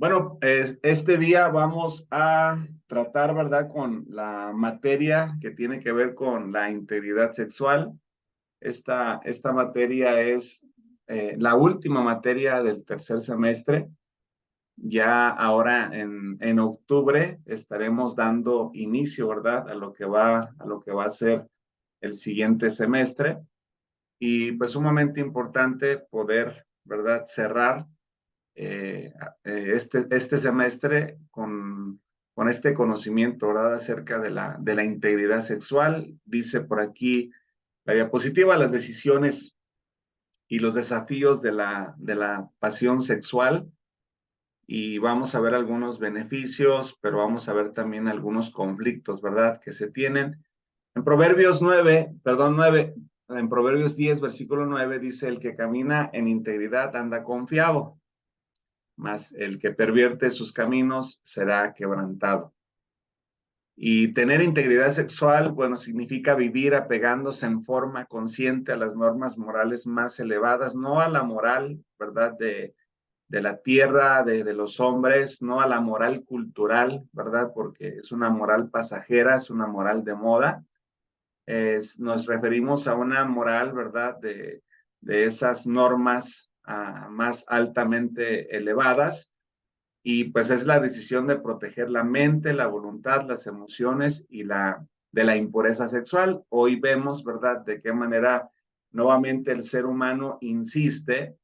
Bueno, este día vamos a tratar, ¿verdad?, con la materia que tiene que ver con la integridad sexual. Esta materia es la última materia del tercer semestre. Ya ahora en octubre estaremos dando inicio, ¿verdad?, a lo que va a ser el siguiente semestre. Y pues sumamente importante poder, ¿verdad?, cerrar este semestre con este conocimiento, ¿verdad?, acerca de la integridad sexual. Dice por aquí la diapositiva, las decisiones y los desafíos de la pasión sexual. Y vamos a ver algunos beneficios, pero vamos a ver también algunos conflictos, ¿verdad?, que se tienen. En Proverbios 9, perdón, 9, en Proverbios 10, versículo 9, dice: el que camina en integridad anda confiado, mas el que pervierte sus caminos será quebrantado. Y tener integridad sexual, bueno, significa vivir apegándose en forma consciente a las normas morales más elevadas, no a la moral, ¿verdad?, de la tierra, de los hombres, no a la moral cultural, ¿verdad?, porque es una moral pasajera, es una moral de moda. Nos referimos a una moral, ¿verdad?, de esas normas más altamente elevadas. Y pues es la decisión de proteger la mente, la voluntad, las emociones y de la impureza sexual. Hoy vemos, ¿verdad?, de qué manera nuevamente el ser humano insiste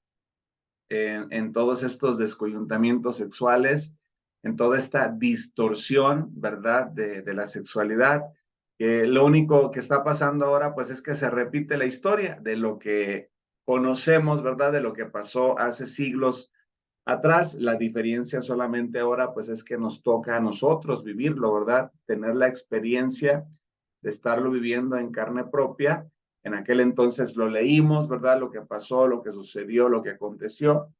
en todos estos descoyuntamientos sexuales, en toda esta distorsión, ¿verdad?, de la sexualidad. Lo único que está pasando ahora, pues, es que se repite la historia de lo que conocemos, ¿verdad?, de lo que pasó hace siglos atrás. La diferencia solamente ahora, pues, es que nos toca a nosotros vivirlo, ¿verdad? Tener la experiencia de estarlo viviendo en carne propia. En aquel entonces lo leímos, ¿verdad?, lo que pasó, lo que sucedió, lo que aconteció.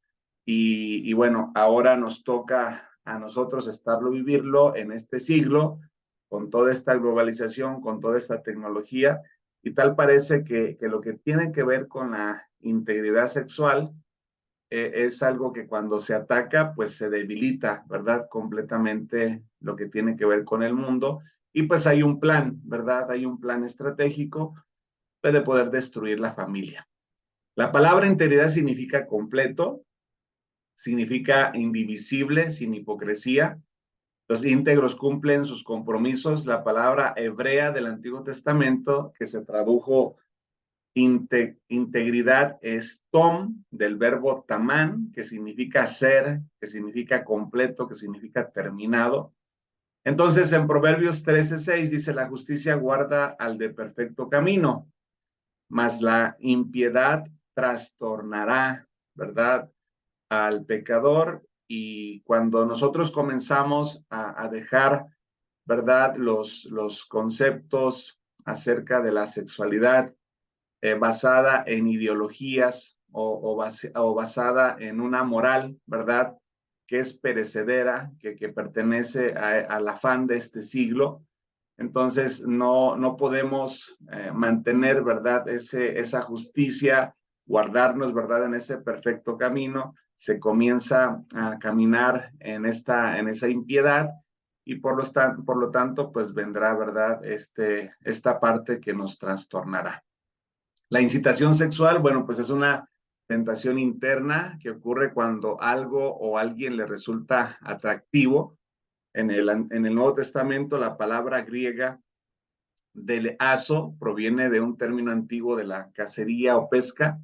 Y bueno, ahora nos toca a nosotros estarlo vivirlo en este siglo, con toda esta globalización, con toda esta tecnología. Y tal parece que lo que tiene que ver con la integridad sexual es algo que cuando se ataca, pues se debilita, ¿verdad?, completamente lo que tiene que ver con el mundo. Y pues hay un plan, ¿verdad? Hay un plan estratégico de poder destruir la familia. La palabra integridad significa completo, significa indivisible, sin hipocresía. Los íntegros cumplen sus compromisos. La palabra hebrea del Antiguo Testamento, que se tradujo integridad, es tom, del verbo tamán, que significa ser, que significa completo, que significa terminado. Entonces, en Proverbios 13:6 dice: la justicia guarda al de perfecto camino, mas la impiedad trastornará, ¿verdad?, al pecador. Y cuando nosotros comenzamos a dejar, ¿verdad?, los conceptos acerca de la sexualidad basada en ideologías o basada en una moral, ¿verdad?, que es perecedera, que pertenece al afán de este siglo. Entonces, no podemos mantener, ¿verdad?, esa justicia, guardarnos, ¿verdad?, en ese perfecto camino. Se comienza a caminar en esa impiedad y por lo tanto, pues vendrá, ¿verdad?, esta parte que nos trastornará. La incitación sexual, bueno, pues es una tentación interna que ocurre cuando algo o alguien le resulta atractivo. En el Nuevo Testamento, la palabra griega del aso proviene de un término antiguo de la cacería o pesca,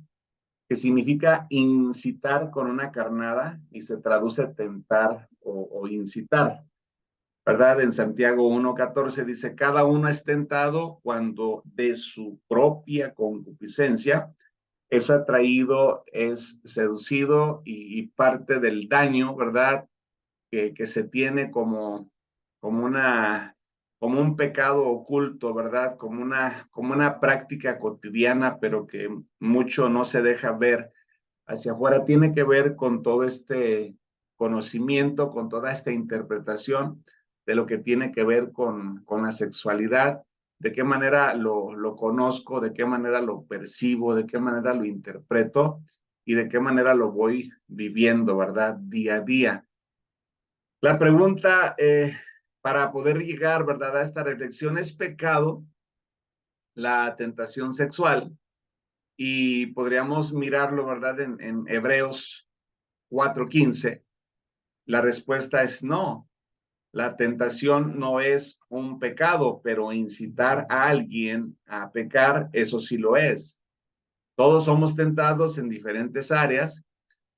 que significa incitar con una carnada y se traduce tentar o incitar, ¿verdad? En Santiago 1:14 dice: cada uno es tentado cuando de su propia concupiscencia es atraído, es seducido, y parte del daño, ¿verdad?, que se tiene como una, como un pecado oculto, ¿verdad?, como una práctica cotidiana, pero que mucho no se deja ver hacia afuera, tiene que ver con todo este conocimiento, con toda esta interpretación de lo que tiene que ver con la sexualidad, de qué manera lo conozco, de qué manera lo percibo, de qué manera lo interpreto y de qué manera lo voy viviendo, ¿verdad?, día a día. La pregunta para poder llegar, ¿verdad?, a esta reflexión, ¿es pecado la tentación sexual? Y podríamos mirarlo, ¿verdad?, en Hebreos 4:15. La respuesta es no. La tentación no es un pecado, pero incitar a alguien a pecar, eso sí lo es. Todos somos tentados en diferentes áreas.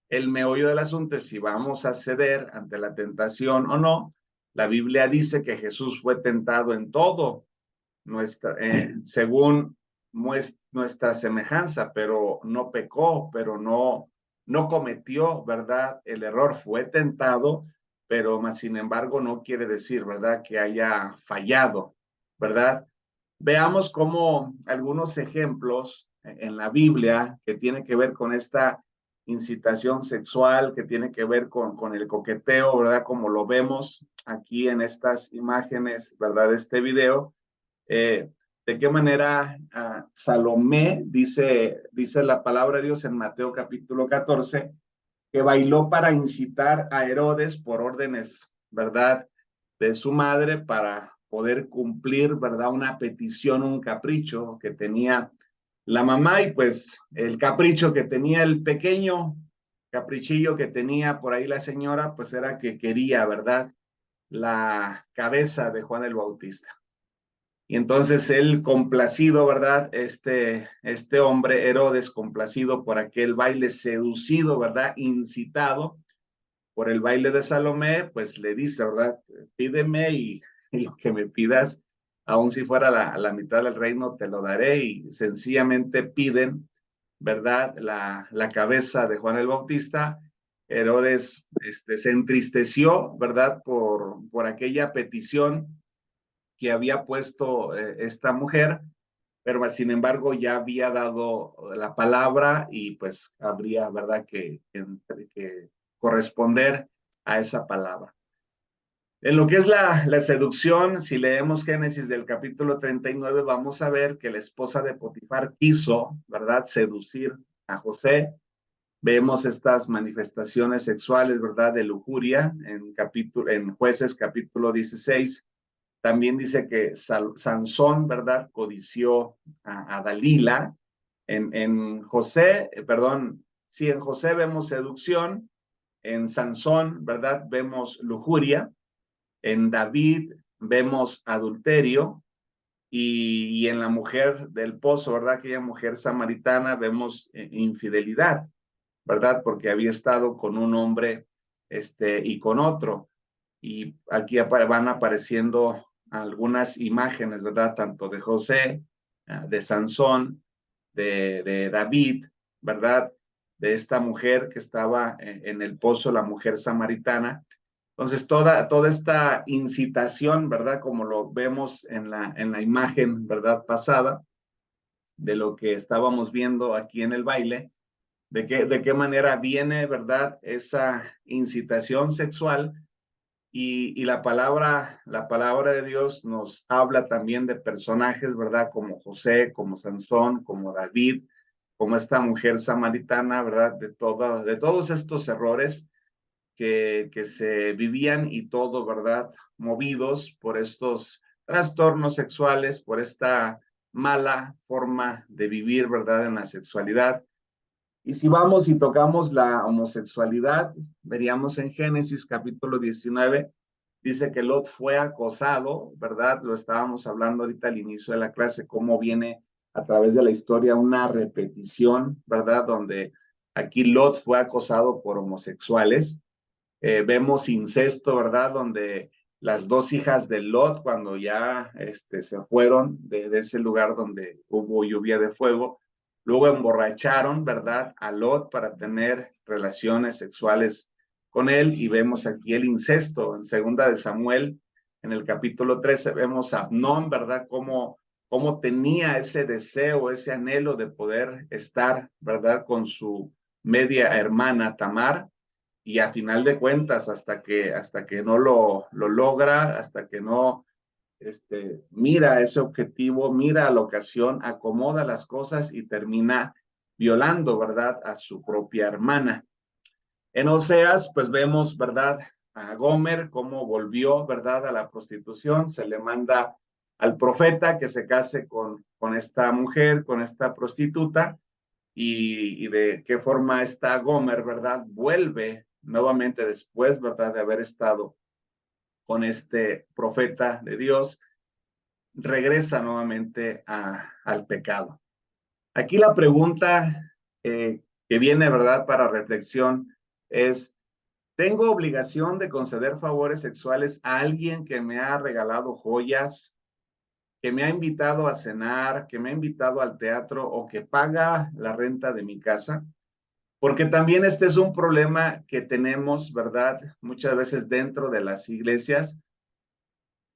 El meollo del asunto es si vamos a ceder ante la tentación o no. La Biblia dice que Jesús fue tentado en todo, según nuestra semejanza, pero no pecó, pero no cometió, ¿verdad?, el error. Fue tentado, pero más sin embargo no quiere decir, ¿verdad?, que haya fallado, ¿verdad? Veamos cómo algunos ejemplos en la Biblia que tiene que ver con esta incitación sexual, que tiene que ver con el coqueteo, ¿verdad? Como lo vemos aquí en estas imágenes, ¿verdad? De este video. De qué manera Salomé, dice la palabra de Dios en Mateo capítulo 14, que bailó para incitar a Herodes por órdenes, ¿verdad?, de su madre para poder cumplir, ¿verdad?, una petición, un capricho que tenía la mamá. Y pues el capricho que tenía el pequeño caprichillo que tenía por ahí la señora, pues era que quería, ¿verdad?, la cabeza de Juan el Bautista. Y entonces él complacido, ¿verdad? Este hombre, Herodes, complacido por aquel baile, seducido, ¿verdad?, incitado por el baile de Salomé, pues le dice, ¿verdad?, pídeme y lo que me pidas, aun si fuera la mitad del reino, te lo daré. Y sencillamente piden, ¿verdad?, la cabeza de Juan el Bautista. Herodes se entristeció, ¿verdad?, por aquella petición que había puesto esta mujer, pero sin embargo ya había dado la palabra y pues habría, ¿verdad?, que corresponder a esa palabra. En lo que es la seducción, si leemos Génesis del capítulo 39, vamos a ver que la esposa de Potifar quiso, ¿verdad?, seducir a José. Vemos estas manifestaciones sexuales, ¿verdad?, de lujuria en Jueces capítulo 16. También dice que Sansón, ¿verdad?, codició a Dalila. En José, perdón, sí, en José vemos seducción, en Sansón, ¿verdad?, vemos lujuria, en David vemos adulterio, y en la mujer del pozo, ¿verdad?, aquella mujer samaritana, vemos infidelidad, ¿verdad?, porque había estado con un hombre y con otro. Y aquí van apareciendo algunas imágenes, ¿verdad?, tanto de José, de Sansón, de David, ¿verdad?, de esta mujer que estaba en el pozo, la mujer samaritana. Entonces, toda esta incitación, ¿verdad?, como lo vemos en la imagen, ¿verdad?, pasada, de lo que estábamos viendo aquí en el baile, de qué manera viene, ¿verdad?, esa incitación sexual. Y la palabra de Dios nos habla también de personajes, ¿verdad?, como José, como Sansón, como David, como esta mujer samaritana, ¿verdad?, de todos estos errores que se vivían, y todo, ¿verdad?, movidos por estos trastornos sexuales, por esta mala forma de vivir, ¿verdad?, en la sexualidad. Y si vamos y tocamos la homosexualidad, veríamos en Génesis capítulo 19, dice que Lot fue acosado, ¿verdad? Lo estábamos hablando ahorita al inicio de la clase, cómo viene a través de la historia una repetición, ¿verdad?, donde aquí Lot fue acosado por homosexuales. Vemos incesto, ¿verdad?, donde las dos hijas de Lot, cuando ya se fueron de ese lugar donde hubo lluvia de fuego, luego emborracharon, ¿verdad?, a Lot para tener relaciones sexuales con él. Y vemos aquí el incesto en segunda de Samuel, en el capítulo 13, vemos a Amnón, ¿verdad?, cómo tenía ese deseo, ese anhelo de poder estar, ¿verdad?, con su media hermana Tamar. Y a final de cuentas, hasta que no lo logra, hasta que no mira ese objetivo, mira la ocasión, acomoda las cosas y termina violando, ¿verdad?, a su propia hermana. En Oseas, pues vemos, ¿verdad?, a Gomer, cómo volvió, ¿verdad?, a la prostitución. Se le manda al profeta que se case con esta mujer, con esta prostituta, y de qué forma esta Gomer, ¿verdad?, vuelve nuevamente después, ¿verdad?, de haber estado con este profeta de Dios, regresa nuevamente al pecado. Aquí la pregunta que viene, ¿verdad?, para reflexión es, ¿tengo obligación de conceder favores sexuales a alguien que me ha regalado joyas, que me ha invitado a cenar, que me ha invitado al teatro o que paga la renta de mi casa? Porque también este es un problema que tenemos, ¿verdad?, muchas veces dentro de las iglesias,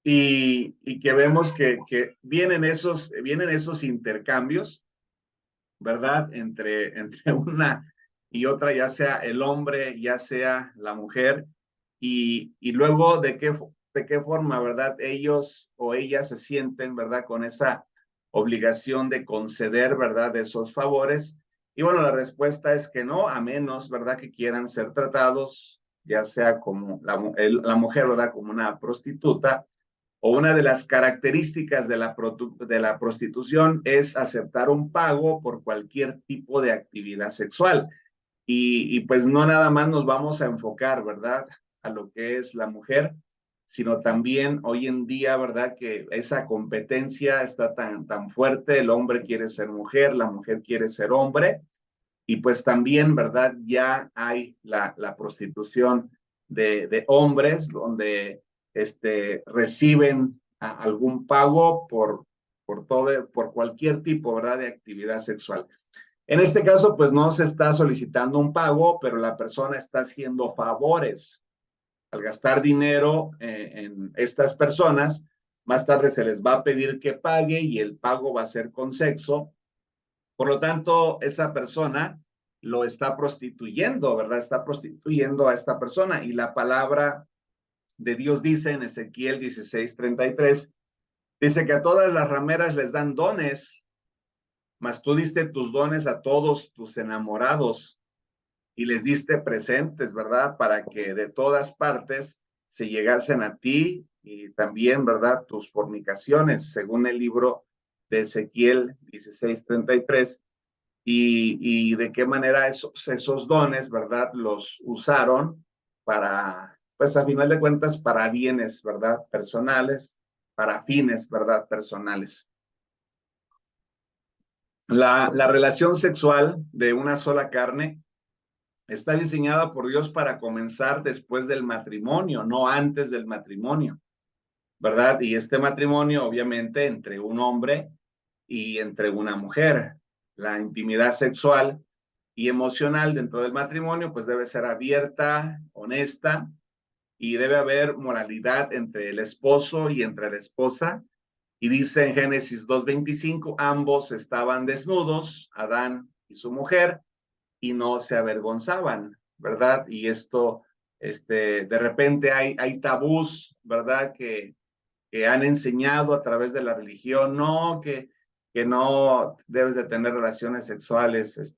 y que vemos que vienen esos intercambios, ¿verdad?, entre una y otra, ya sea el hombre, ya sea la mujer, y luego de qué forma, ¿verdad?, ellos o ellas se sienten, ¿verdad?, con esa obligación de conceder, ¿verdad?, esos favores. Y bueno, la respuesta es que no, a menos, ¿verdad?, que quieran ser tratados, ya sea como la mujer, ¿verdad?, como una prostituta, o una de las características de la prostitución es aceptar un pago por cualquier tipo de actividad sexual. Y pues no nada más nos vamos a enfocar, ¿verdad?, a lo que es la mujer, sino también hoy en día, ¿verdad?, que esa competencia está tan fuerte, el hombre quiere ser mujer, la mujer quiere ser hombre, y pues también, ¿verdad?, ya hay la prostitución de hombres, donde reciben algún pago por cualquier tipo, ¿verdad?, de actividad sexual. En este caso, pues no se está solicitando un pago, pero la persona está haciendo favores. Al gastar dinero en estas personas, más tarde se les va a pedir que pague y el pago va a ser con sexo. Por lo tanto, esa persona lo está prostituyendo, ¿verdad? Está prostituyendo a esta persona. Y la palabra de Dios dice en Ezequiel 16:33, dice que a todas las rameras les dan dones, mas tú diste tus dones a todos tus enamorados y les diste presentes, ¿verdad? Para que de todas partes se llegasen a ti y también, ¿verdad?, tus fornicaciones, según el libro de Ezequiel 16:33. Y de qué manera esos dones, ¿verdad?, los usaron para, pues a final de cuentas, para bienes, ¿verdad?, personales, para fines, ¿verdad?, personales. La relación sexual de una sola carne está diseñada por Dios para comenzar después del matrimonio, no antes del matrimonio, ¿verdad? Y este matrimonio, obviamente, entre un hombre y entre una mujer. La intimidad sexual y emocional dentro del matrimonio, pues debe ser abierta, honesta, y debe haber moralidad entre el esposo y entre la esposa. Y dice en Génesis 2:25, ambos estaban desnudos, Adán y su mujer, y no se avergonzaban, ¿verdad? Y esto, de repente hay tabús, ¿verdad?, que han enseñado a través de la religión, no, que no debes de tener relaciones sexuales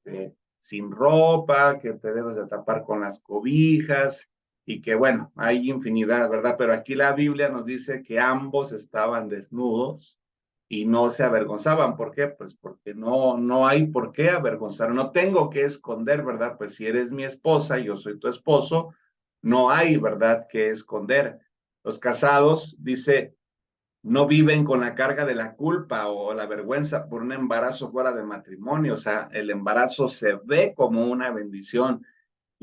sin ropa, que te debes de tapar con las cobijas, y que bueno, hay infinidad, ¿verdad? Pero aquí la Biblia nos dice que ambos estaban desnudos y no se avergonzaban. ¿Por qué? Pues porque no hay por qué avergonzar, no tengo que esconder, ¿verdad? Pues si eres mi esposa, yo soy tu esposo, no hay, ¿verdad?, que esconder. Los casados, dice, no viven con la carga de la culpa o la vergüenza por un embarazo fuera de matrimonio. O sea, el embarazo se ve como una bendición.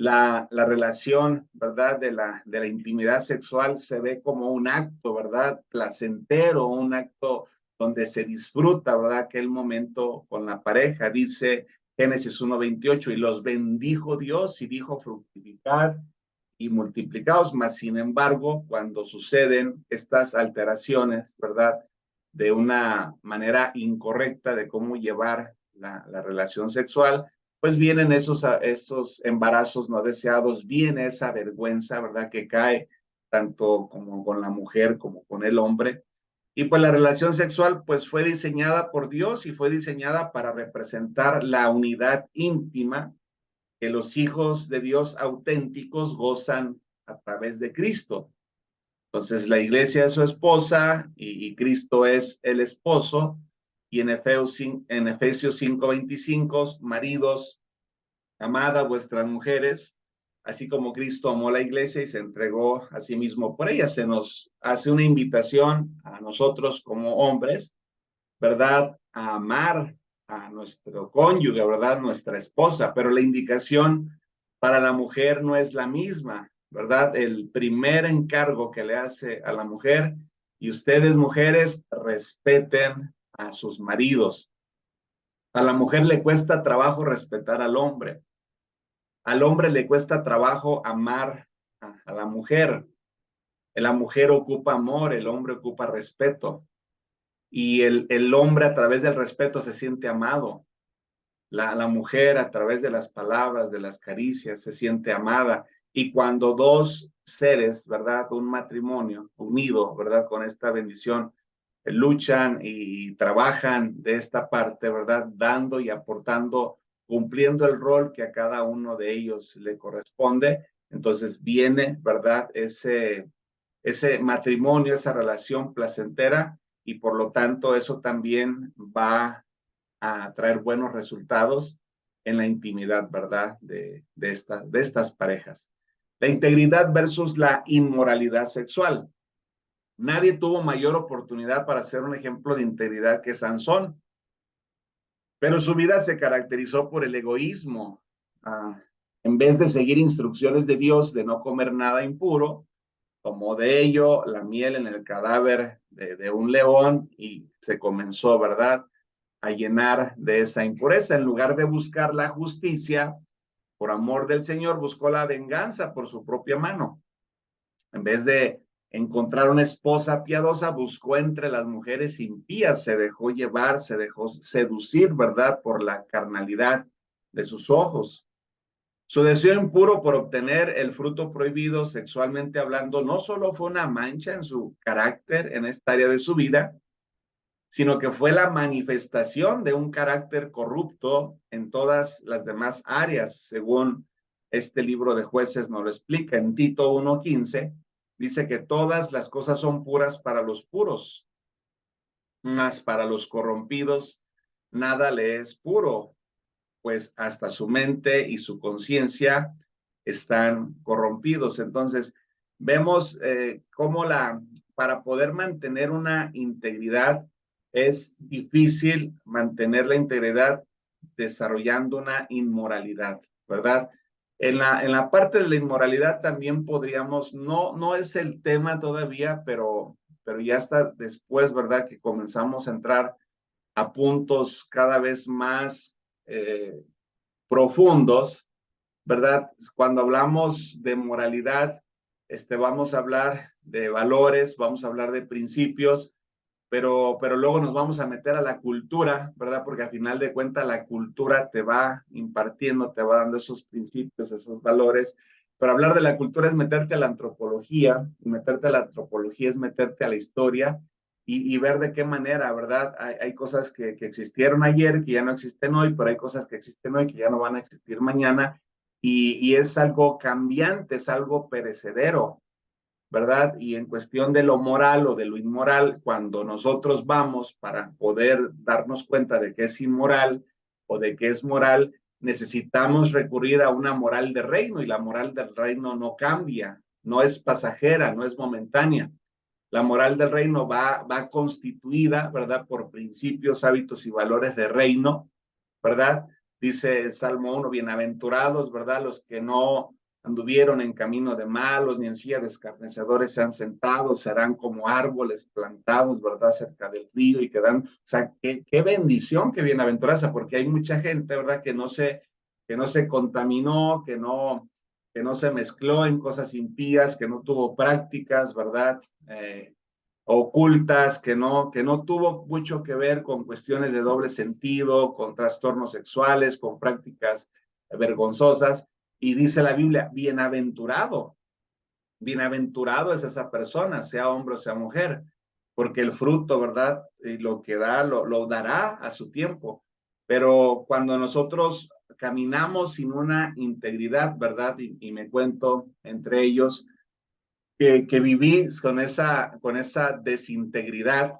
La relación, ¿verdad?, de la intimidad sexual se ve como un acto, ¿verdad?, placentero, un acto donde se disfruta, ¿verdad?, aquel momento con la pareja. Dice Génesis 1:28, y los bendijo Dios y dijo fructificar y multiplicados, mas sin embargo, cuando suceden estas alteraciones, ¿verdad?, de una manera incorrecta de cómo llevar la relación sexual, pues vienen esos embarazos no deseados, viene esa vergüenza, ¿verdad?, que cae tanto como con la mujer como con el hombre. Y pues la relación sexual pues fue diseñada por Dios y fue diseñada para representar la unidad íntima que los hijos de Dios auténticos gozan a través de Cristo. Entonces, la iglesia es su esposa y Cristo es el esposo. Y en Efesios 5:25, maridos, amad a vuestras mujeres, así como Cristo amó la iglesia y se entregó a sí mismo por ella. Se nos hace una invitación a nosotros como hombres, ¿verdad? A amar a nuestro cónyuge, ¿verdad? Nuestra esposa, pero la indicación para la mujer no es la misma, ¿verdad? El primer encargo que le hace a la mujer, y ustedes mujeres respeten a sus maridos. A la mujer le cuesta trabajo respetar al hombre le cuesta trabajo amar a la mujer. La mujer ocupa amor, el hombre ocupa respeto. Y el hombre a través del respeto se siente amado. La mujer a través de las palabras, de las caricias, se siente amada. Y cuando dos seres, ¿verdad? Un matrimonio unido, ¿verdad? Con esta bendición, luchan y trabajan de esta parte, ¿verdad? Dando y aportando, cumpliendo el rol que a cada uno de ellos le corresponde. Entonces viene, ¿verdad? Ese matrimonio, esa relación placentera, y por lo tanto eso también va a traer buenos resultados en la intimidad, ¿verdad? De estas parejas. La integridad versus la inmoralidad sexual. Nadie tuvo mayor oportunidad para ser un ejemplo de integridad que Sansón, pero su vida se caracterizó por el egoísmo. En vez de seguir instrucciones de Dios de no comer nada impuro, tomó de ello la miel en el cadáver de un león y se comenzó, ¿verdad?, a llenar de esa impureza. En lugar de buscar la justicia, por amor del Señor, buscó la venganza por su propia mano. En vez de encontrar una esposa piadosa, buscó entre las mujeres impías, se dejó llevar, se dejó seducir, ¿verdad?, por la carnalidad de sus ojos. Su deseo impuro por obtener el fruto prohibido sexualmente hablando no solo fue una mancha en su carácter en esta área de su vida, sino que fue la manifestación de un carácter corrupto en todas las demás áreas, según este libro de Jueces nos lo explica. En Tito 1:15 dice que todas las cosas son puras para los puros, mas para los corrompidos nada le es puro, pues hasta su mente y su conciencia están corrompidos. Entonces, vemos cómo para poder mantener una integridad es difícil mantener la integridad desarrollando una inmoralidad, ¿verdad? En la parte de la inmoralidad también podríamos, no es el tema todavía, pero ya está después, ¿verdad? Que comenzamos a entrar a puntos cada vez más profundos, ¿verdad? Cuando hablamos de moralidad, vamos a hablar de valores, vamos a hablar de principios, pero luego nos vamos a meter a la cultura, ¿verdad? Porque al final de cuentas la cultura te va impartiendo, te va dando esos principios, esos valores. Pero hablar de la cultura es meterte a la antropología, y meterte a la antropología es meterte a la historia y ver de qué manera, ¿verdad? Hay cosas que existieron ayer, que ya no existen hoy, pero hay cosas que existen hoy que ya no van a existir mañana, y es algo cambiante, es algo perecedero, ¿verdad? Y en cuestión de lo moral o de lo inmoral, cuando nosotros vamos para poder darnos cuenta de que es inmoral o de que es moral, necesitamos recurrir a una moral de reino, y la moral del reino no cambia, no es pasajera, no es momentánea. La moral del reino va constituida, ¿verdad?, por principios, hábitos y valores de reino, ¿verdad? Dice el Salmo 1, bienaventurados, ¿verdad?, los que no anduvieron en camino de malos, ni en silla de escarnecedores se han sentado, serán como árboles plantados, ¿verdad?, cerca del río y que dan, o sea, qué bendición, qué bienaventuranza, porque hay mucha gente, ¿verdad?, que no se contaminó, que no se mezcló en cosas impías, que no tuvo prácticas, ¿verdad?, ocultas, que no tuvo mucho que ver con cuestiones de doble sentido, con trastornos sexuales, con prácticas vergonzosas. Y dice la Biblia, bienaventurado es esa persona, sea hombre o sea mujer, porque el fruto, ¿verdad? Y lo que da, lo dará a su tiempo. Pero cuando nosotros caminamos sin una integridad, ¿verdad? Y me cuento entre ellos, que viví con esa desintegridad,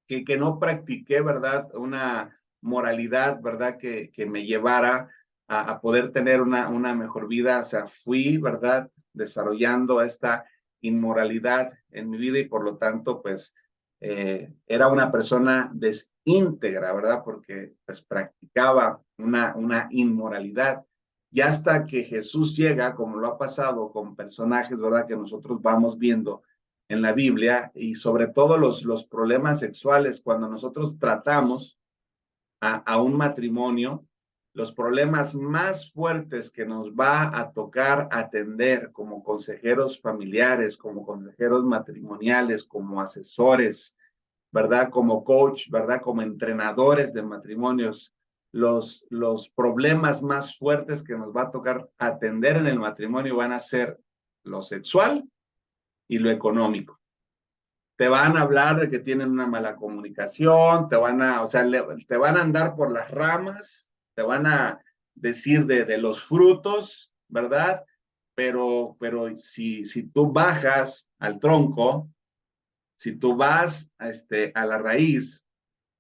que no practiqué, ¿verdad? Una moralidad, ¿verdad? Que me llevara a poder tener una mejor vida. O sea, fui, ¿verdad? Desarrollando esta inmoralidad en mi vida y por lo tanto, pues, era una persona desíntegra, ¿verdad? Porque pues practicaba una inmoralidad. Y hasta que Jesús llega, como lo ha pasado con personajes, ¿verdad? Que nosotros vamos viendo en la Biblia y sobre todo los problemas sexuales, cuando nosotros tratamos a un matrimonio, los problemas más fuertes que nos va a tocar atender como consejeros familiares, como consejeros matrimoniales, como asesores, ¿verdad? Como coach, ¿verdad? Como entrenadores de matrimonios, los problemas más fuertes que nos va a tocar atender en el matrimonio van a ser lo sexual y lo económico. Te van a hablar de que tienen una mala comunicación, o sea, te van a andar por las ramas, te van a decir de los frutos, ¿verdad? Pero si tú bajas al tronco, si tú vas a la raíz,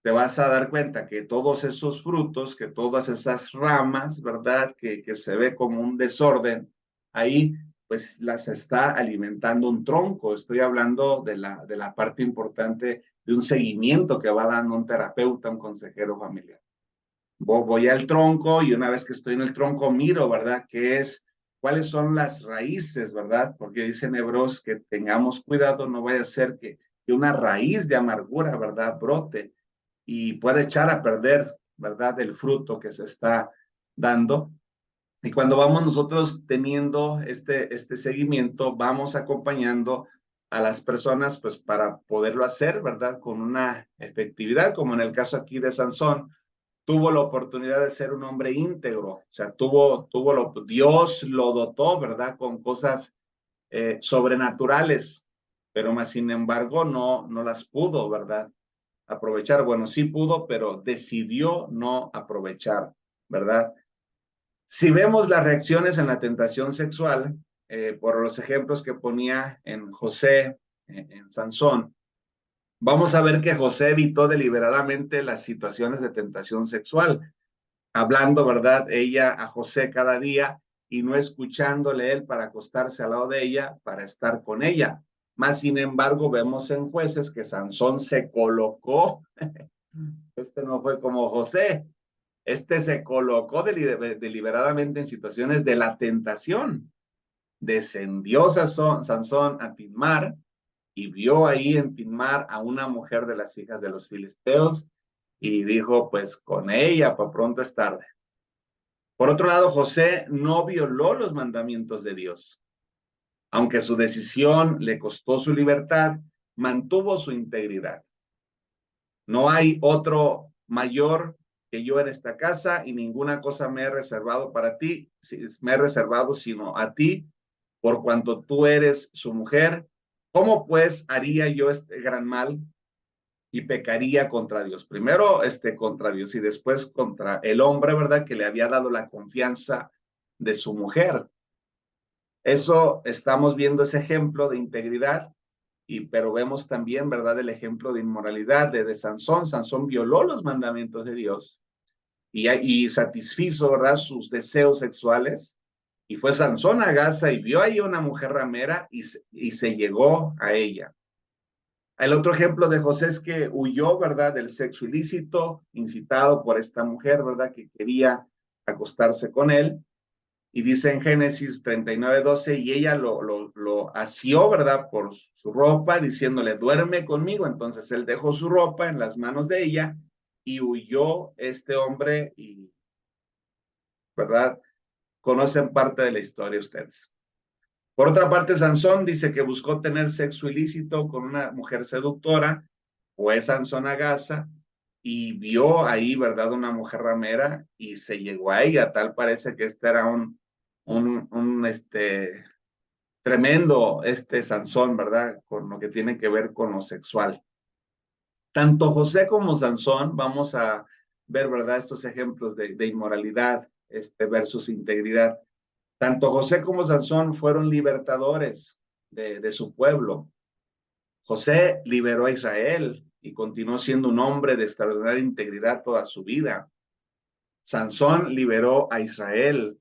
te vas a dar cuenta que todos esos frutos, que todas esas ramas, ¿verdad? Que se ve como un desorden, ahí pues las está alimentando un tronco. Estoy hablando de la parte importante de un seguimiento que va dando un terapeuta, un consejero familiar. Voy al tronco y una vez que estoy en el tronco miro, ¿verdad? ¿Cuáles son las raíces, ¿verdad? Porque dicen Hebreos que tengamos cuidado, no vaya a ser que una raíz de amargura, ¿verdad? Brote y puede echar a perder, ¿verdad? El fruto que se está dando. Y cuando vamos nosotros teniendo este seguimiento, vamos acompañando a las personas, pues para poderlo hacer, ¿verdad? Con una efectividad, como en el caso aquí de Sansón, tuvo la oportunidad de ser un hombre íntegro, o sea, Dios lo dotó, ¿verdad? Con cosas sobrenaturales, pero más sin embargo no las pudo, ¿verdad? Aprovechar. Bueno, sí pudo, pero decidió no aprovechar, ¿verdad? Si vemos las reacciones en la tentación sexual, por los ejemplos que ponía en José, en Sansón, vamos a ver que José evitó deliberadamente las situaciones de tentación sexual, hablando, ¿verdad? Ella a José cada día y no escuchándole él para acostarse al lado de ella, para estar con ella. Más sin embargo, vemos en Jueces que Sansón se colocó. No fue como José. Se colocó deliberadamente en situaciones de la tentación. Descendió Sansón a Timar y vio ahí en Timar a una mujer de las hijas de los filisteos y dijo, pues con ella, para pronto es tarde. Por otro lado, José no violó los mandamientos de Dios. Aunque su decisión le costó su libertad, mantuvo su integridad. No hay otro mayor que yo en esta casa y ninguna cosa me he reservado para ti, me he reservado sino a ti, por cuanto tú eres su mujer. ¿Cómo pues haría yo este gran mal y pecaría contra Dios? Primero contra Dios y después contra el hombre, ¿verdad? Que le había dado la confianza de su mujer. Eso estamos viendo ese ejemplo de integridad pero vemos también, ¿verdad? El ejemplo de inmoralidad de Sansón. Sansón violó los mandamientos de Dios y satisfizo, ¿verdad? Sus deseos sexuales. Y fue Sansón a Gaza y vio ahí una mujer ramera y se llegó a ella. El otro ejemplo de José es que huyó, ¿verdad? Del sexo ilícito, incitado por esta mujer, ¿verdad? Que quería acostarse con él. Y dice en Génesis 39:12, y ella lo asió, ¿verdad? Por su ropa, diciéndole, duerme conmigo. Entonces él dejó su ropa en las manos de ella y huyó este hombre y, ¿verdad? Conocen parte de la historia ustedes. Por otra parte, Sansón dice que buscó tener sexo ilícito con una mujer seductora, fue Sansón a Gaza y vio ahí, ¿verdad? Una mujer ramera y se llegó a ella. Tal parece que este era un tremendo Sansón, ¿verdad? Con lo que tiene que ver con lo sexual. Tanto José como Sansón, vamos a ver, ¿verdad? Estos ejemplos de inmoralidad versus integridad. Tanto José como Sansón fueron libertadores de su pueblo. José liberó a Israel y continuó siendo un hombre de extraordinaria integridad toda su vida. Sansón liberó a Israel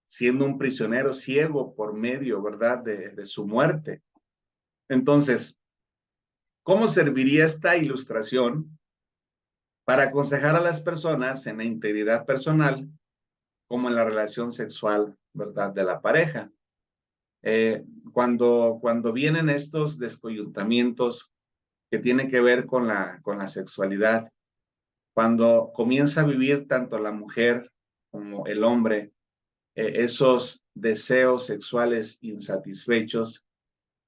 siendo un prisionero ciego por medio, ¿verdad?, de su muerte. Entonces, ¿cómo serviría esta ilustración para aconsejar a las personas en la integridad personal como en la relación sexual, ¿verdad?, de la pareja? Cuando vienen estos descoyuntamientos que tienen que ver con la sexualidad, cuando comienza a vivir tanto la mujer como el hombre esos deseos sexuales insatisfechos,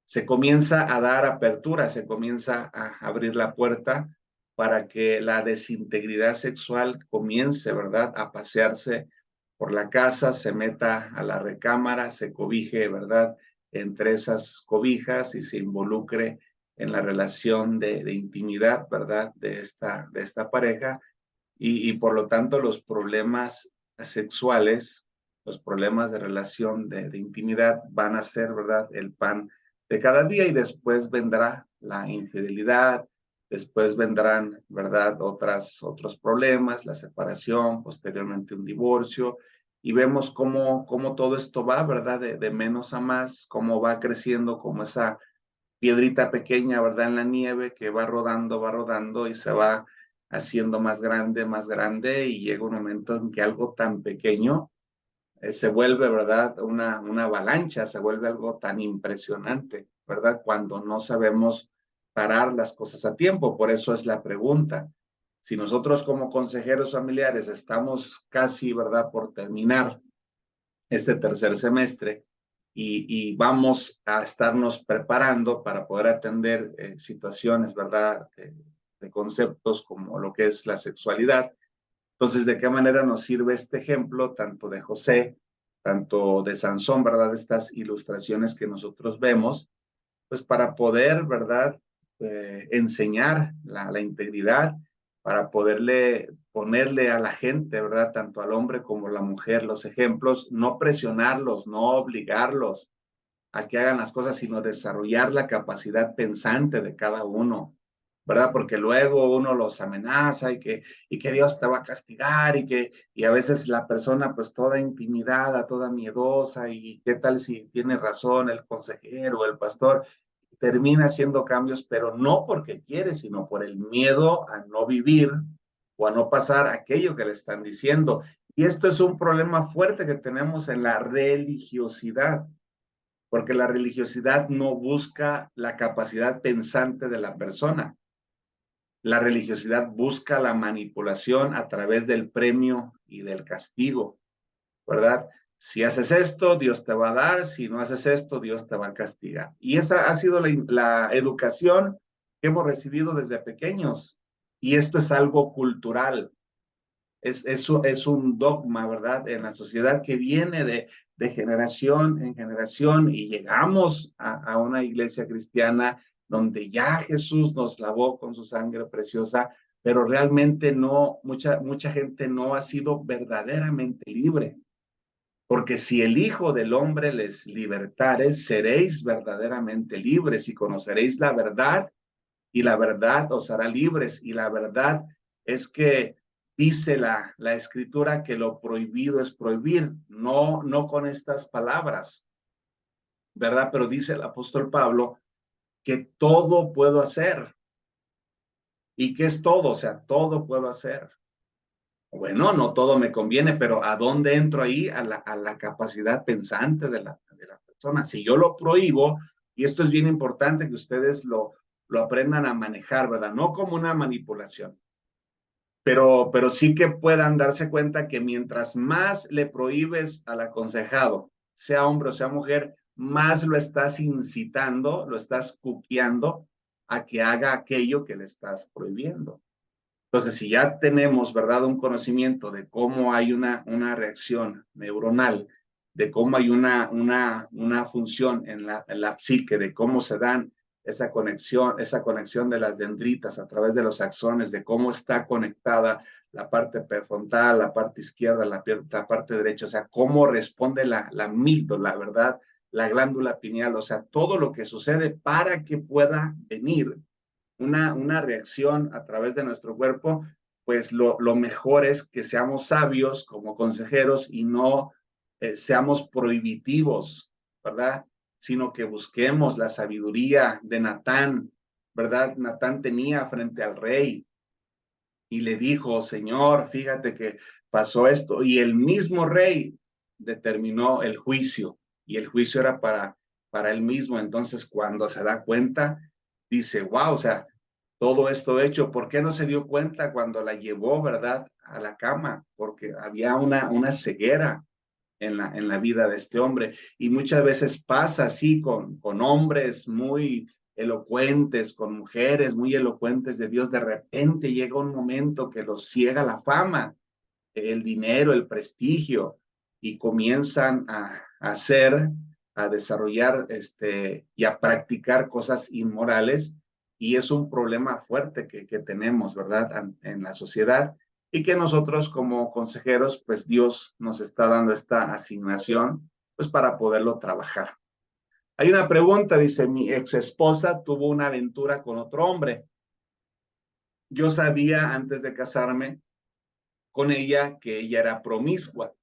se comienza a dar apertura, se comienza a abrir la puerta para que la desintegridad sexual comience, ¿verdad?, a pasearse por la casa, se meta a la recámara, se cobije, ¿verdad?, entre esas cobijas y se involucre en la relación de intimidad, ¿verdad?, de esta pareja y por lo tanto los problemas sexuales, los problemas de relación de intimidad van a ser, ¿verdad?, el pan de cada día y después vendrá la infidelidad, después vendrán, ¿verdad?, otros problemas, la separación, posteriormente un divorcio y vemos cómo todo esto va, ¿verdad?, de menos a más, cómo va creciendo como esa piedrita pequeña, ¿verdad?, en la nieve que va rodando y se va haciendo más grande y llega un momento en que algo tan pequeño se vuelve, ¿verdad?, una avalancha, se vuelve algo tan impresionante, ¿verdad?, cuando no sabemos parar las cosas a tiempo. Por eso es la pregunta. Si nosotros como consejeros familiares estamos casi, ¿verdad?, por terminar este tercer semestre y vamos a estarnos preparando para poder atender situaciones, ¿verdad?, de conceptos como lo que es la sexualidad. Entonces, ¿de qué manera nos sirve este ejemplo, tanto de José, tanto de Sansón, ¿verdad? Estas ilustraciones que nosotros vemos, pues para poder, ¿verdad? Enseñar la integridad, para poderle ponerle a la gente, ¿verdad? Tanto al hombre como a la mujer los ejemplos, no presionarlos, no obligarlos a que hagan las cosas, sino desarrollar la capacidad pensante de cada uno, ¿verdad? Porque luego uno los amenaza y que Dios te va a castigar y a veces la persona pues toda intimidada, toda miedosa y qué tal si tiene razón el consejero o el pastor, termina haciendo cambios, pero no porque quiere, sino por el miedo a no vivir o a no pasar aquello que le están diciendo. Y esto es un problema fuerte que tenemos en la religiosidad porque la religiosidad no busca la capacidad pensante de la persona. La religiosidad busca la manipulación a través del premio y del castigo, ¿verdad? Si haces esto, Dios te va a dar, si no haces esto, Dios te va a castigar. Y esa ha sido la educación que hemos recibido desde pequeños. Y esto es algo cultural, es un dogma, ¿verdad? En la sociedad que viene de generación en generación y llegamos a una iglesia cristiana donde ya Jesús nos lavó con su sangre preciosa, pero realmente no, mucha gente no ha sido verdaderamente libre. Porque si el Hijo del Hombre les libertare, seréis verdaderamente libres y conoceréis la verdad y la verdad os hará libres. Y la verdad es que dice la escritura que lo prohibido es prohibir, no con estas palabras, ¿verdad? Pero dice el apóstol Pablo que todo puedo hacer. ¿Y qué es todo? O sea, todo puedo hacer. Bueno, no todo me conviene, pero ¿a dónde entro ahí? A la capacidad pensante de la persona. Si yo lo prohíbo, y esto es bien importante que ustedes lo aprendan a manejar, ¿verdad? No como una manipulación, pero sí que puedan darse cuenta que mientras más le prohíbes al aconsejado, sea hombre o sea mujer, más lo estás incitando, lo estás cuqueando a que haga aquello que le estás prohibiendo. Entonces, si ya tenemos, ¿verdad?, un conocimiento de cómo hay una reacción neuronal, de cómo hay una función en la psique, de cómo se dan esa conexión de las dendritas a través de los axones, de cómo está conectada la parte prefrontal, la parte izquierda, la parte derecha, o sea, cómo responde la amígdala, ¿verdad?, la glándula pineal, o sea, todo lo que sucede para que pueda venir una reacción a través de nuestro cuerpo, pues lo mejor es que seamos sabios como consejeros y no seamos prohibitivos, ¿verdad? Sino que busquemos la sabiduría de Natán, ¿verdad? Natán tenía frente al rey y le dijo, Señor, fíjate que pasó esto, y el mismo rey determinó el juicio, y el juicio era para él mismo. Entonces, cuando se da cuenta, dice, wow, o sea, todo esto hecho, ¿por qué no se dio cuenta cuando la llevó, verdad, a la cama? Porque había una ceguera en la vida de este hombre. Y muchas veces pasa así con hombres muy elocuentes, con mujeres muy elocuentes de Dios. De repente llega un momento que los ciega la fama, el dinero, el prestigio, y comienzan a hacer, a desarrollar y a practicar cosas inmorales. Y es un problema fuerte que tenemos, ¿verdad?, en la sociedad, y que nosotros como consejeros, pues Dios nos está dando esta asignación, pues para poderlo trabajar. Hay una pregunta, dice, mi ex esposa tuvo una aventura con otro hombre. Yo sabía antes de casarme con ella que ella era promiscua,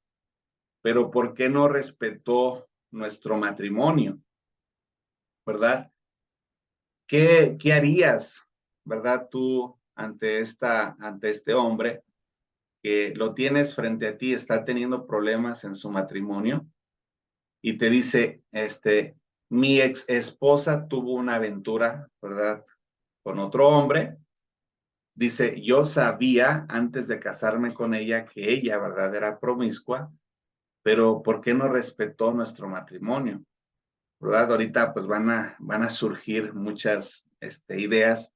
pero ¿por qué no respetó nuestro matrimonio? ¿Verdad? ¿Qué harías, verdad, tú ante este hombre que lo tienes frente a ti, está teniendo problemas en su matrimonio y te dice, mi ex esposa tuvo una aventura, ¿verdad?, con otro hombre. Dice, yo sabía antes de casarme con ella que ella, ¿verdad?, era promiscua, pero ¿por qué no respetó nuestro matrimonio? ¿Verdad? Ahorita pues van a surgir muchas ideas.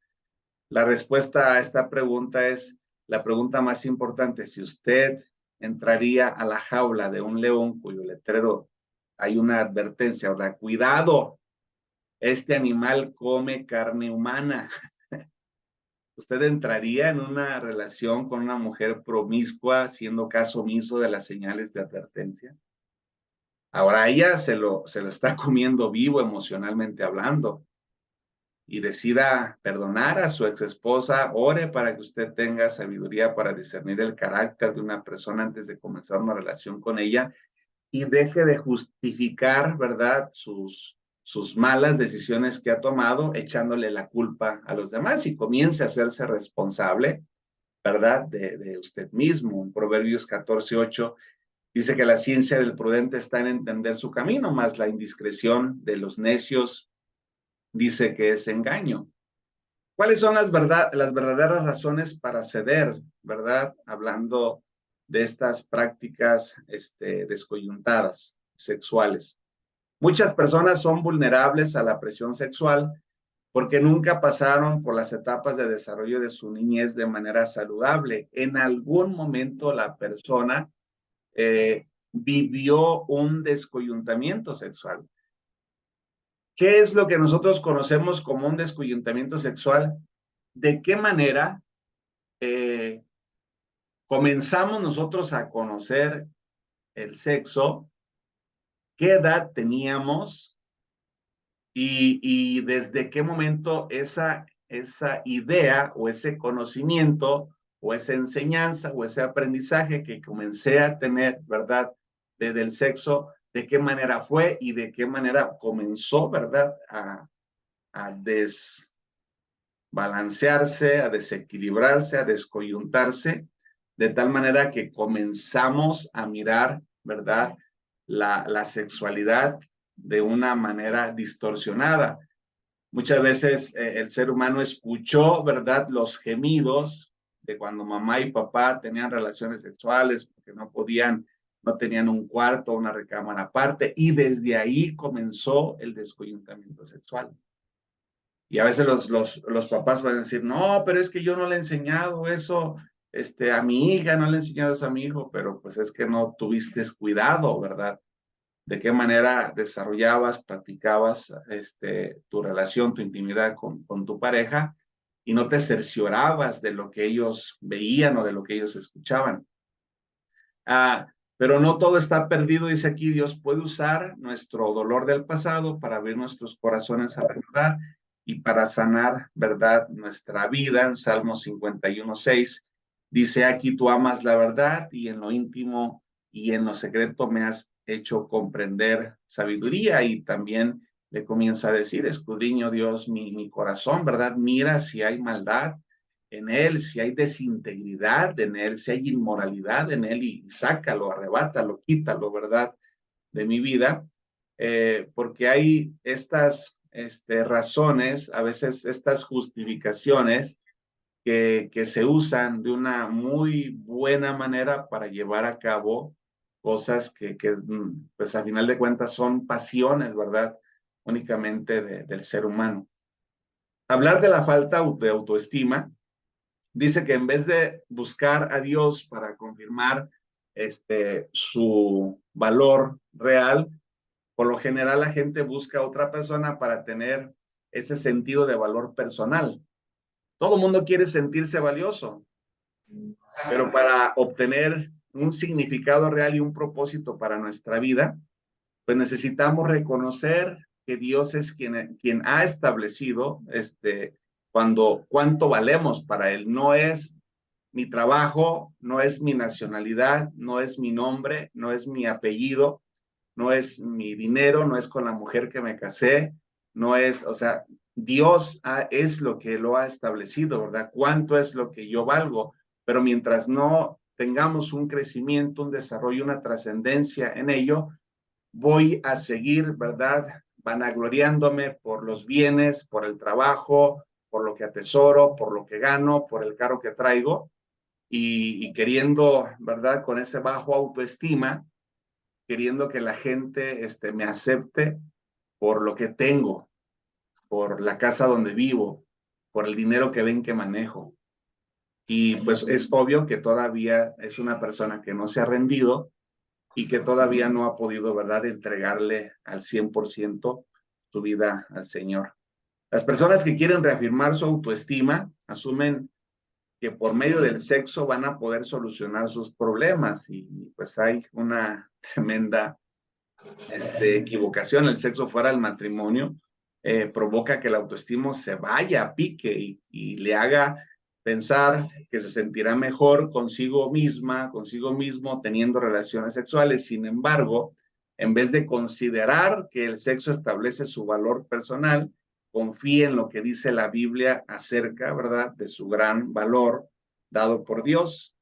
La respuesta a esta pregunta es la pregunta más importante. Si usted entraría a la jaula de un león cuyo letrero hay una advertencia, ¿verdad? Cuidado, este animal come carne humana. ¿Usted entraría en una relación con una mujer promiscua siendo caso omiso de las señales de advertencia? Ahora ella se lo está comiendo vivo emocionalmente hablando, y decida perdonar a su ex esposa. Ore para que usted tenga sabiduría para discernir el carácter de una persona antes de comenzar una relación con ella, y deje de justificar, ¿verdad?, sus malas decisiones que ha tomado, echándole la culpa a los demás, y comience a hacerse responsable, ¿verdad?, de usted mismo. En Proverbios 14:8 dice que la ciencia del prudente está en entender su camino, mas la indiscreción de los necios dice que es engaño. ¿Cuáles son las verdaderas razones para ceder, verdad? Hablando de estas prácticas descoyuntadas sexuales. Muchas personas son vulnerables a la presión sexual porque nunca pasaron por las etapas de desarrollo de su niñez de manera saludable. En algún momento la persona vivió un descoyuntamiento sexual. ¿Qué es lo que nosotros conocemos como un descoyuntamiento sexual? ¿De qué manera comenzamos nosotros a conocer el sexo? ¿Qué edad teníamos? Y desde qué momento esa idea o ese conocimiento o esa enseñanza o ese aprendizaje que comencé a tener, ¿verdad?, desde el sexo, de qué manera fue y de qué manera comenzó, ¿verdad?, a desbalancearse, a desequilibrarse, a descoyuntarse, de tal manera que comenzamos a mirar, ¿verdad?, la sexualidad de una manera distorsionada. Muchas veces el ser humano escuchó, ¿verdad?, los gemidos de cuando mamá y papá tenían relaciones sexuales porque no tenían un cuarto, una recámara aparte, y desde ahí comenzó el descoyuntamiento sexual. Y a veces los papás pueden decir, no, pero es que yo no le he enseñado eso a mi hija, no le he enseñado eso a mi hijo, pero pues es que no tuviste cuidado, ¿verdad? De qué manera desarrollabas, practicabas tu relación, tu intimidad con tu pareja, y no te cerciorabas de lo que ellos veían o de lo que ellos escuchaban. Pero no todo está perdido, dice aquí, Dios puede usar nuestro dolor del pasado para abrir nuestros corazones a la verdad y para sanar, ¿verdad?, nuestra vida. En Salmo 51:6 dice, aquí tú amas la verdad y en lo íntimo y en lo secreto me has hecho comprender sabiduría. Y también le comienza a decir, escudriño Dios mi corazón, ¿verdad? Mira si hay maldad en él, si hay desintegridad en él, si hay inmoralidad en él, y sácalo, arrebátalo, quítalo, ¿verdad?, de mi vida, porque hay estas razones, a veces estas justificaciones que se usan de una muy buena manera para llevar a cabo cosas que pues a final de cuentas son pasiones, ¿verdad?, únicamente del ser humano. Hablar de la falta de autoestima dice que en vez de buscar a Dios para confirmar su valor real, por lo general la gente busca a otra persona para tener ese sentido de valor personal. Todo el mundo quiere sentirse valioso, pero para obtener un significado real y un propósito para nuestra vida, pues necesitamos reconocer que Dios es quien ha establecido cuánto valemos para Él. No es mi trabajo, no es mi nacionalidad, no es mi nombre, no es mi apellido, no es mi dinero, no es con la mujer que me casé, no es, o sea, Dios es lo que lo ha establecido, ¿verdad? ¿Cuánto es lo que yo valgo? Pero mientras no tengamos un crecimiento, un desarrollo, una trascendencia en ello, voy a seguir, ¿verdad?, vanagloriándome por los bienes, por el trabajo, por lo que atesoro, por lo que gano, por el carro que traigo, y queriendo, ¿verdad?, con ese bajo autoestima, queriendo que la gente me acepte por lo que tengo, por la casa donde vivo, por el dinero que ven que manejo. Y pues es obvio que todavía es una persona que no se ha rendido y que todavía no ha podido, ¿verdad?, entregarle al 100% su vida al Señor. Las personas que quieren reafirmar su autoestima asumen que por medio del sexo van a poder solucionar sus problemas, y pues hay una tremenda equivocación. El sexo fuera del matrimonio provoca que el autoestima se vaya a pique y le haga pensar que se sentirá mejor consigo misma, consigo mismo, teniendo relaciones sexuales. Sin embargo, en vez de considerar que el sexo establece su valor personal, confíe en lo que dice la Biblia acerca, ¿verdad?, de su gran valor dado por Dios,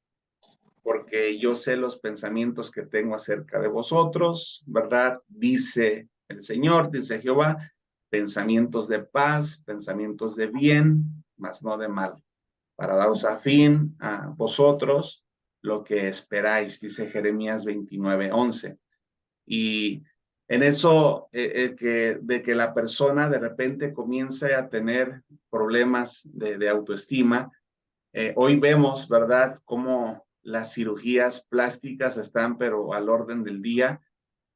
porque yo sé los pensamientos que tengo acerca de vosotros, ¿verdad? Dice el Señor, dice Jehová, pensamientos de paz, pensamientos de bien, mas no de mal, para daros a fin a vosotros lo que esperáis, dice Jeremías 29:11. Y en eso, de que la persona de repente comience a tener problemas de autoestima, hoy vemos, ¿verdad?, cómo las cirugías plásticas están, pero al orden del día,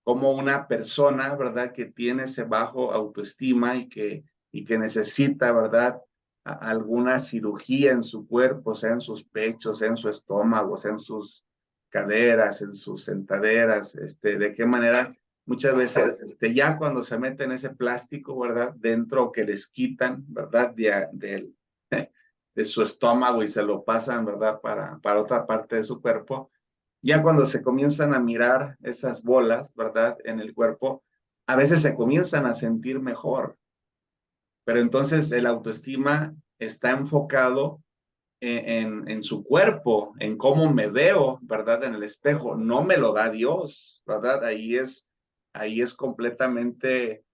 como una persona, ¿verdad?, que tiene ese bajo autoestima y que necesita, ¿verdad?, alguna cirugía en su cuerpo, sea en sus pechos, sea en su estómago, sea en sus caderas, en sus sentaderas, de qué manera muchas veces, ya cuando se meten ese plástico, ¿verdad?, dentro, que les quitan, ¿verdad?, de su estómago y se lo pasan, ¿verdad?, para otra parte de su cuerpo. Ya cuando se comienzan a mirar esas bolas, ¿verdad?, en el cuerpo, a veces se comienzan a sentir mejor, pero entonces el autoestima está enfocado en su cuerpo, en cómo me veo, ¿verdad?, en el espejo. No me lo da Dios, ¿verdad? Ahí es completamente,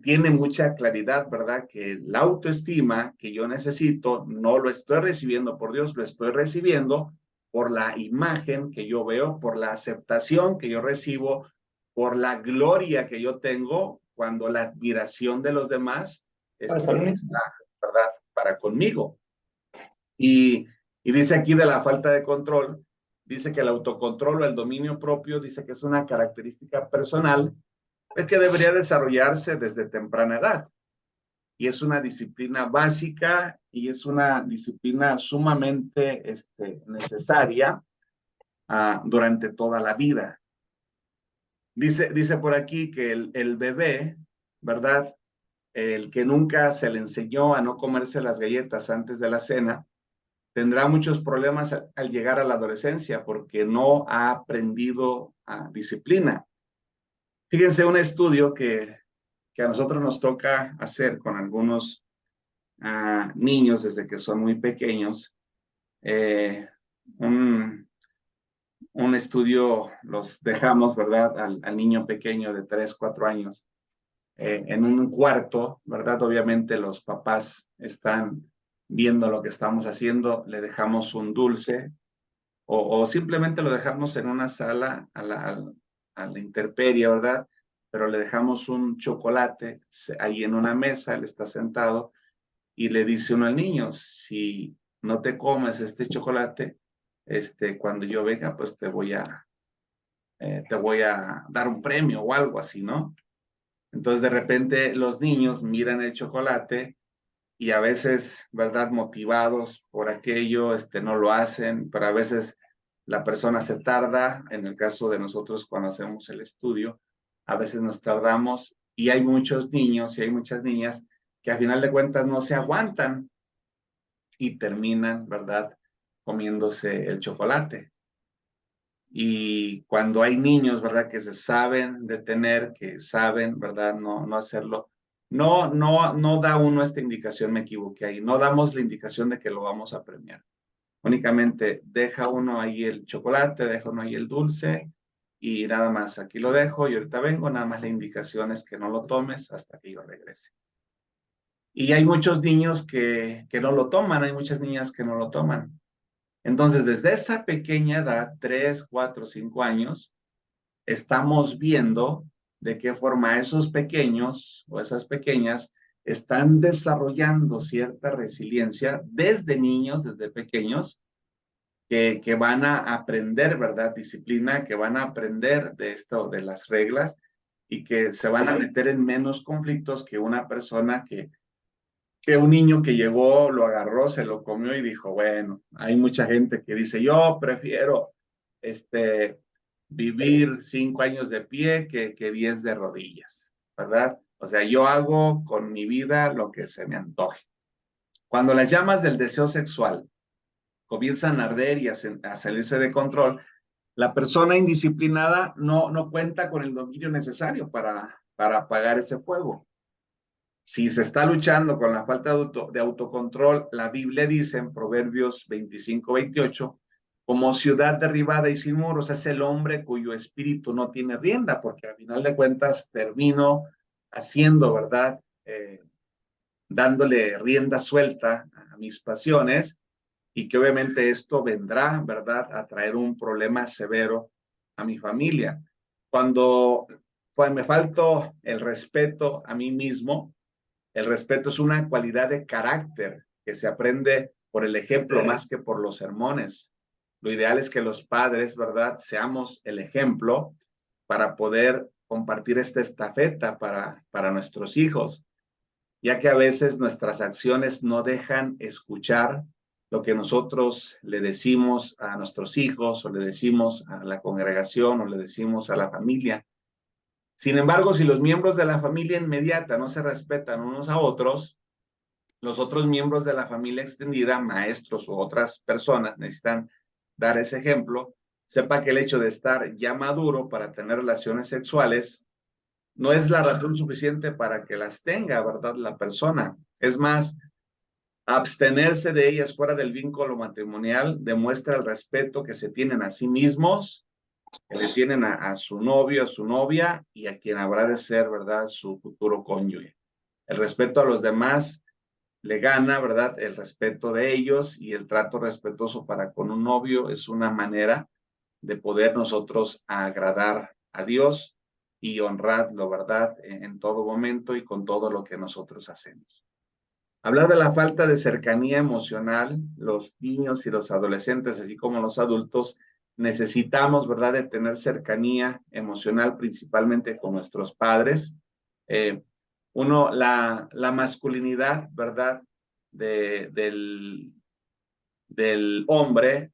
tiene mucha claridad, ¿verdad?, que la autoestima que yo necesito no lo estoy recibiendo por Dios, lo estoy recibiendo por la imagen que yo veo, por la aceptación que yo recibo, por la gloria que yo tengo cuando la admiración de los demás está, ¿verdad?, para conmigo. Y dice aquí de la falta de control, dice que el autocontrol o el dominio propio, dice que es una característica personal, es que debería desarrollarse desde temprana edad. Y es una disciplina básica y es una disciplina sumamente necesaria durante toda la vida. Dice por aquí que el bebé, ¿verdad? El que nunca se le enseñó a no comerse las galletas antes de la cena, tendrá muchos problemas al llegar a la adolescencia porque no ha aprendido disciplina. Fíjense un estudio que a nosotros nos toca hacer con algunos niños desde que son muy pequeños. Un, un estudio los dejamos, ¿verdad? Al niño pequeño de 3, 4 años en un cuarto, ¿verdad? Obviamente los papás están viendo lo que estamos haciendo, le dejamos un dulce o simplemente lo dejamos en una sala a la intemperie, ¿verdad? Pero le dejamos un chocolate ahí en una mesa, él está sentado y le dice uno al niño, si no te comes este chocolate, cuando yo venga, pues te voy a dar un premio o algo así, ¿no? Entonces de repente los niños miran el chocolate y a veces, ¿verdad? Motivados por aquello, no lo hacen, pero a veces la persona se tarda, en el caso de nosotros cuando hacemos el estudio, a veces nos tardamos y hay muchos niños y hay muchas niñas que a final de cuentas no se aguantan y terminan, ¿verdad? Comiéndose el chocolate. Y cuando hay niños, ¿verdad? Que se saben detener, que saben, ¿verdad? No hacerlo. No da uno esta indicación, me equivoqué ahí. No damos la indicación de que lo vamos a premiar. Únicamente deja uno ahí el chocolate, deja uno ahí el dulce y nada más. Aquí lo dejo y ahorita vengo. Nada más la indicación es que no lo tomes hasta que yo regrese. Y hay muchos niños que no lo toman, hay muchas niñas que no lo toman. Entonces, desde esa pequeña edad, 3, 4, 5 años, estamos viendo de qué forma esos pequeños o esas pequeñas están desarrollando cierta resiliencia desde niños, desde pequeños, que van a aprender, ¿verdad? Disciplina, que van a aprender de esto, de las reglas y que se van a meter en menos conflictos que una persona que un niño que llegó, lo agarró, se lo comió y dijo, bueno, hay mucha gente que dice, yo prefiero vivir 5 años de pie que 10 de rodillas, ¿verdad? O sea, yo hago con mi vida lo que se me antoje. Cuando las llamas del deseo sexual comienzan a arder y a salirse de control, la persona indisciplinada no cuenta con el dominio necesario para apagar ese fuego. Si se está luchando con la falta de autocontrol, la Biblia dice en Proverbios 25-28, como ciudad derribada y sin muros es el hombre cuyo espíritu no tiene rienda, porque al final de cuentas termino haciendo, ¿verdad? Dándole rienda suelta a mis pasiones y que obviamente esto vendrá, ¿verdad? A traer un problema severo a mi familia. Cuando pues, me faltó el respeto a mí mismo, el respeto es una cualidad de carácter que se aprende por el ejemplo más que por los sermones. Lo ideal es que los padres, ¿verdad?, seamos el ejemplo para poder compartir esta estafeta para nuestros hijos, ya que a veces nuestras acciones no dejan escuchar lo que nosotros le decimos a nuestros hijos o le decimos a la congregación o le decimos a la familia. Sin embargo, si los miembros de la familia inmediata no se respetan unos a otros, los otros miembros de la familia extendida, maestros u otras personas, necesitan dar ese ejemplo. Sepa que el hecho de estar ya maduro para tener relaciones sexuales no es la razón suficiente para que las tenga, ¿verdad? La persona. Es más, abstenerse de ellas fuera del vínculo matrimonial demuestra el respeto que se tienen a sí mismos, que le tienen a su novio, a su novia y a quien habrá de ser, ¿verdad? Su futuro cónyuge. El respeto a los demás le gana, ¿verdad? El respeto de ellos y el trato respetuoso para con un novio es una manera de poder nosotros agradar a Dios y honrarlo, ¿verdad? En todo momento y con todo lo que nosotros hacemos. Hablar de la falta de cercanía emocional, los niños y los adolescentes, así como los adultos, necesitamos, ¿verdad?, de tener cercanía emocional principalmente con nuestros padres. La masculinidad, ¿verdad?, del hombre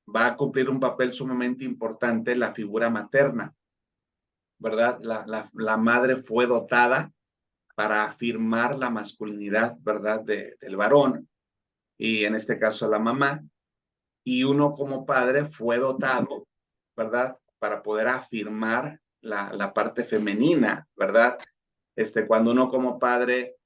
va a cumplir un papel sumamente importante la figura materna, ¿verdad? La madre fue dotada para afirmar la masculinidad, ¿verdad? Del varón, y en este caso la mamá, y uno como padre fue dotado, ¿verdad? Para poder afirmar la parte femenina, ¿verdad? Cuando uno como padre,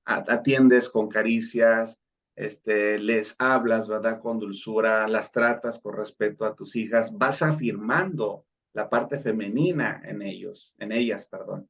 atiendes con caricias, les hablas, ¿verdad? Con dulzura, las tratas con respeto a tus hijas, vas afirmando la parte femenina en ellas, perdón.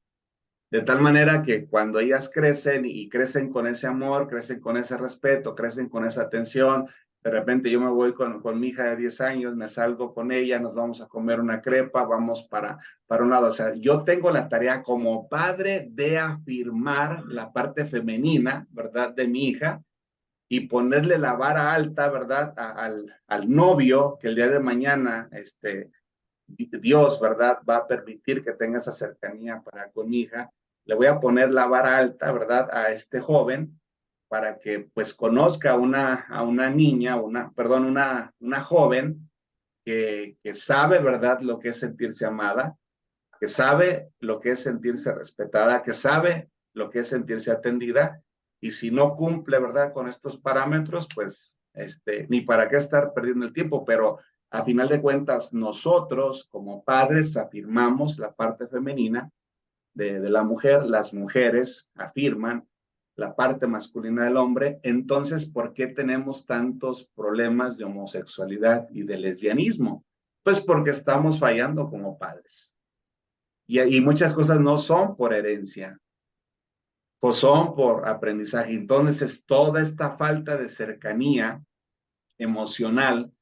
De tal manera que cuando ellas crecen y crecen con ese amor, crecen con ese respeto, crecen con esa atención, de repente yo me voy con mi hija de 10 años, me salgo con ella, nos vamos a comer una crepa, vamos para un lado. O sea, yo tengo la tarea como padre de afirmar la parte femenina, ¿verdad? De mi hija y ponerle la vara alta, ¿verdad? Al novio que el día de mañana, Dios, ¿verdad? Va a permitir que tenga esa cercanía para con mi hija. Le voy a poner la vara alta, ¿verdad? A este joven para que pues conozca a una niña, perdón, una joven que sabe, ¿verdad? Lo que es sentirse amada, que sabe lo que es sentirse respetada, que sabe lo que es sentirse atendida. Y si no cumple, ¿verdad? Con estos parámetros, pues, ni para qué estar perdiendo el tiempo, pero a final de cuentas, nosotros como padres afirmamos la parte femenina de la mujer, las mujeres afirman la parte masculina del hombre. Entonces, ¿por qué tenemos tantos problemas de homosexualidad y de lesbianismo? Pues porque estamos fallando como padres. Y muchas cosas no son por herencia, pues son por aprendizaje. Entonces, toda esta falta de cercanía emocional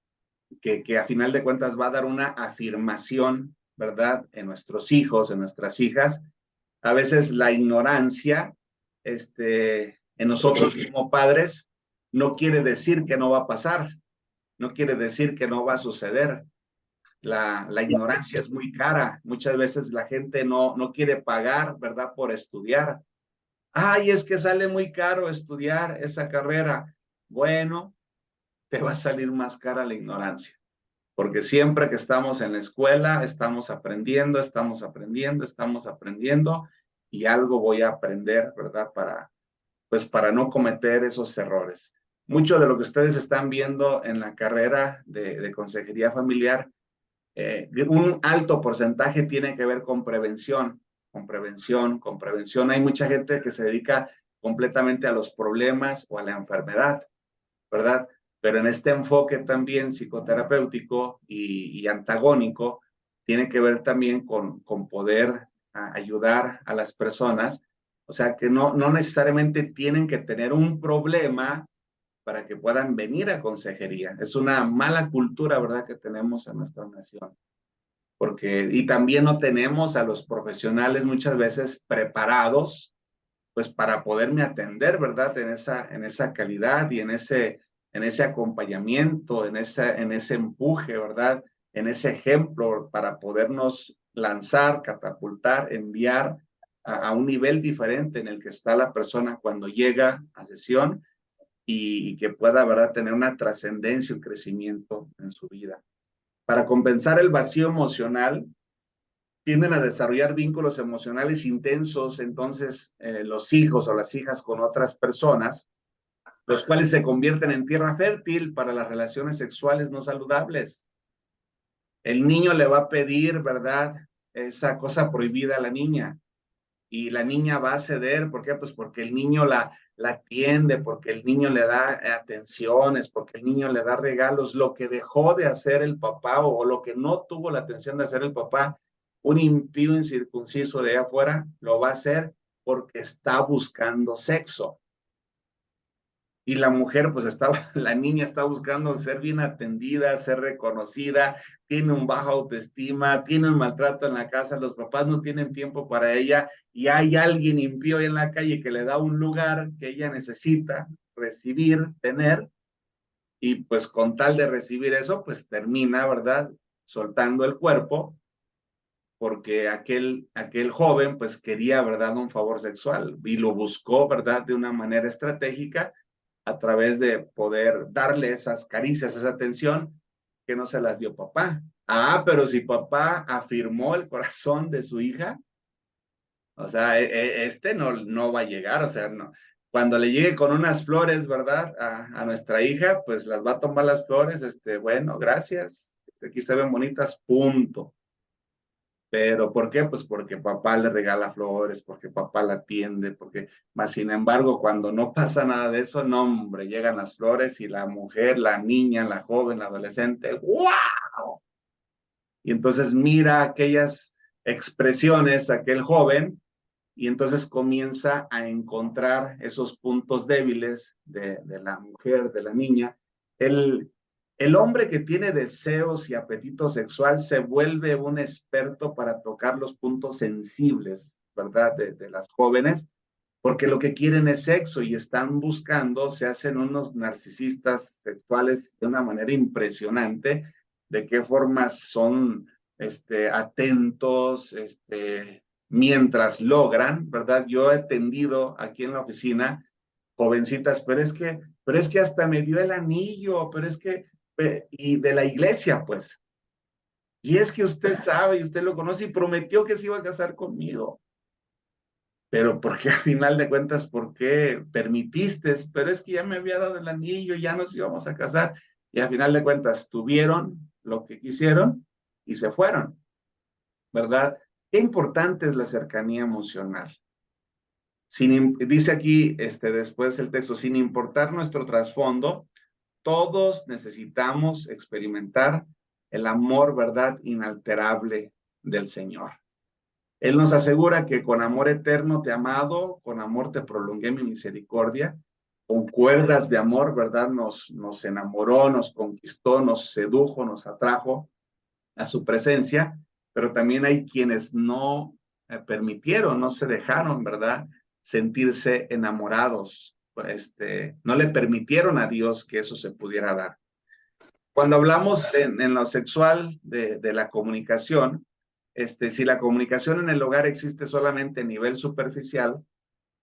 que a final de cuentas va a dar una afirmación, ¿verdad? En nuestros hijos, en nuestras hijas. A veces la ignorancia, en nosotros como padres, no quiere decir que no va a pasar, no quiere decir que no va a suceder. La ignorancia es muy cara. Muchas veces la gente no quiere pagar, ¿verdad? Por estudiar. Ay, es que sale muy caro estudiar esa carrera. Bueno, te va a salir más cara la ignorancia porque siempre que estamos en la escuela, estamos aprendiendo, estamos aprendiendo, estamos aprendiendo y algo voy a aprender, ¿verdad? Pues para no cometer esos errores. Mucho de lo que ustedes están viendo en la carrera de consejería familiar, un alto porcentaje tiene que ver con prevención, con prevención, con prevención. Hay mucha gente que se dedica completamente a los problemas o a la enfermedad, ¿verdad? Pero en este enfoque también psicoterapéutico y antagónico, tiene que ver también con poder ayudar a las personas. O sea, que no necesariamente tienen que tener un problema para que puedan venir a consejería. Es una mala cultura, ¿verdad?, que tenemos en nuestra nación. Y también no tenemos a los profesionales muchas veces preparados pues para poderme atender, ¿verdad? En esa calidad y en ese acompañamiento, en ese empuje, ¿verdad? En ese ejemplo para podernos lanzar, catapultar, enviar a un nivel diferente en el que está la persona cuando llega a sesión y que pueda, ¿verdad?, tener una trascendencia, un crecimiento en su vida. Para compensar el vacío emocional, tienden a desarrollar vínculos emocionales intensos, entonces los hijos o las hijas con otras personas, los cuales se convierten en tierra fértil para las relaciones sexuales no saludables. El niño le va a pedir, ¿verdad?, esa cosa prohibida a la niña y la niña va a ceder. ¿Por qué? Pues porque el niño la atiende, porque el niño le da atenciones, porque el niño le da regalos. Lo que dejó de hacer el papá o lo que no tuvo la atención de hacer el papá, un impío incircunciso de allá afuera lo va a hacer porque está buscando sexo. Y la mujer, pues la niña está buscando ser bien atendida, ser reconocida, tiene un baja autoestima, tiene un maltrato en la casa, los papás no tienen tiempo para ella y hay alguien impío en la calle que le da un lugar que ella necesita recibir, tener, y pues con tal de recibir eso, pues termina, ¿verdad?, soltando el cuerpo porque aquel joven pues quería, ¿verdad?, un favor sexual y lo buscó, ¿verdad?, de una manera estratégica a través de poder darle esas caricias, esa atención que no se las dio papá. Ah, pero si papá afirmó el corazón de su hija, o sea, este no va a llegar, o sea, no. Cuando le llegue con unas flores, ¿verdad? A nuestra hija, pues las va a tomar las flores, bueno, gracias, aquí se ven bonitas, punto. Pero ¿por qué? Pues porque papá le regala flores, porque papá la atiende, porque más sin embargo, cuando no pasa nada de eso, no, hombre, llegan las flores y la mujer, la niña, la joven, la adolescente, ¡wow! Y entonces mira aquellas expresiones, aquel joven, y entonces comienza a encontrar esos puntos débiles de la mujer, de la niña. El, el hombre que tiene deseos y apetito sexual se vuelve un experto para tocar los puntos sensibles, ¿verdad? De las jóvenes, porque lo que quieren es sexo y están buscando, se hacen unos narcisistas sexuales de una manera impresionante, de qué formas son atentos, mientras logran, ¿verdad? Yo he atendido aquí en la oficina jovencitas, pero es que hasta me dio el anillo, pero es que, y de la iglesia, pues. Y es que usted sabe y usted lo conoce y prometió que se iba a casar conmigo. Pero ¿por qué a final de cuentas, por qué permitiste? Pero es que ya me había dado el anillo, ya nos íbamos a casar. Y a final de cuentas tuvieron lo que quisieron y se fueron, ¿verdad? Qué importante es la cercanía emocional. Dice aquí, después el texto, sin importar nuestro trasfondo, todos necesitamos experimentar el amor, ¿verdad? Inalterable del Señor. Él nos asegura que con amor eterno te he amado, con amor te prolongué mi misericordia, con cuerdas de amor, ¿verdad? Nos enamoró, nos conquistó, nos sedujo, nos atrajo a su presencia, pero también hay quienes no permitieron, no se dejaron, ¿verdad? Sentirse enamorados, no le permitieron a Dios que eso se pudiera dar. Cuando hablamos en lo sexual de la comunicación, si la comunicación en el hogar existe solamente a nivel superficial,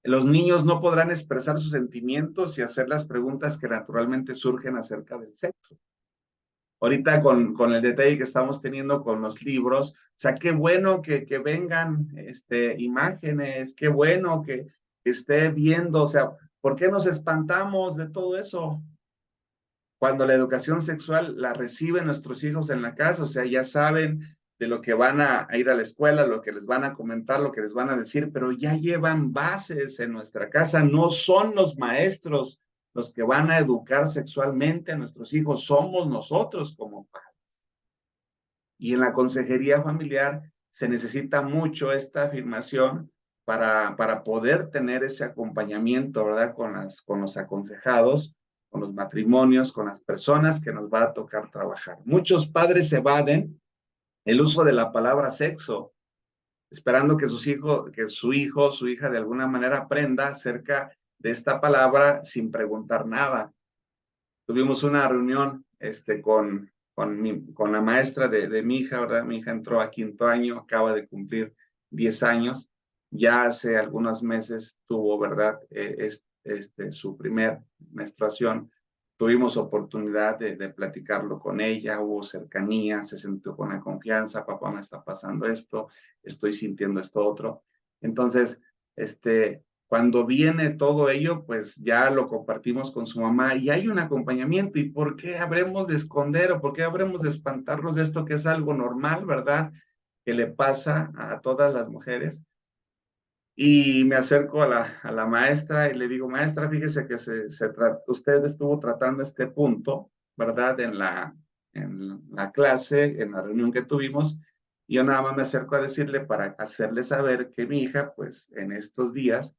los niños no podrán expresar sus sentimientos y hacer las preguntas que naturalmente surgen acerca del sexo. Ahorita con el detalle que estamos teniendo con los libros, o sea, qué bueno que vengan imágenes, qué bueno que esté viendo, o sea, ¿por qué nos espantamos de todo eso? Cuando la educación sexual la reciben nuestros hijos en la casa, o sea, ya saben de lo que van a ir a la escuela, lo que les van a comentar, lo que les van a decir, pero ya llevan bases en nuestra casa, no son los maestros los que van a educar sexualmente a nuestros hijos, somos nosotros como padres. Y en la consejería familiar se necesita mucho esta afirmación para poder tener ese acompañamiento, ¿verdad? Con los aconsejados, con los matrimonios, con las personas que nos va a tocar trabajar. Muchos padres evaden el uso de la palabra sexo, esperando que su hija de alguna manera aprenda acerca de esta palabra sin preguntar nada. Tuvimos una reunión con la maestra de mi hija, ¿verdad? Mi hija entró a 5º año, acaba de cumplir 10 años. Ya hace algunos meses tuvo, ¿verdad? Su primer menstruación. Tuvimos oportunidad de platicarlo con ella, hubo cercanía, se sintió con la confianza, papá me está pasando esto, estoy sintiendo esto otro. Entonces, cuando viene todo ello, pues ya lo compartimos con su mamá y hay un acompañamiento. ¿Y por qué habremos de esconder o por qué habremos de espantarnos de esto que es algo normal, ¿verdad? Que le pasa a todas las mujeres. Y me acerco a la maestra y le digo, maestra, fíjese que usted estuvo tratando este punto, ¿verdad? En la clase, en la reunión que tuvimos. Y yo nada más me acerco a decirle para hacerle saber que mi hija, pues en estos días,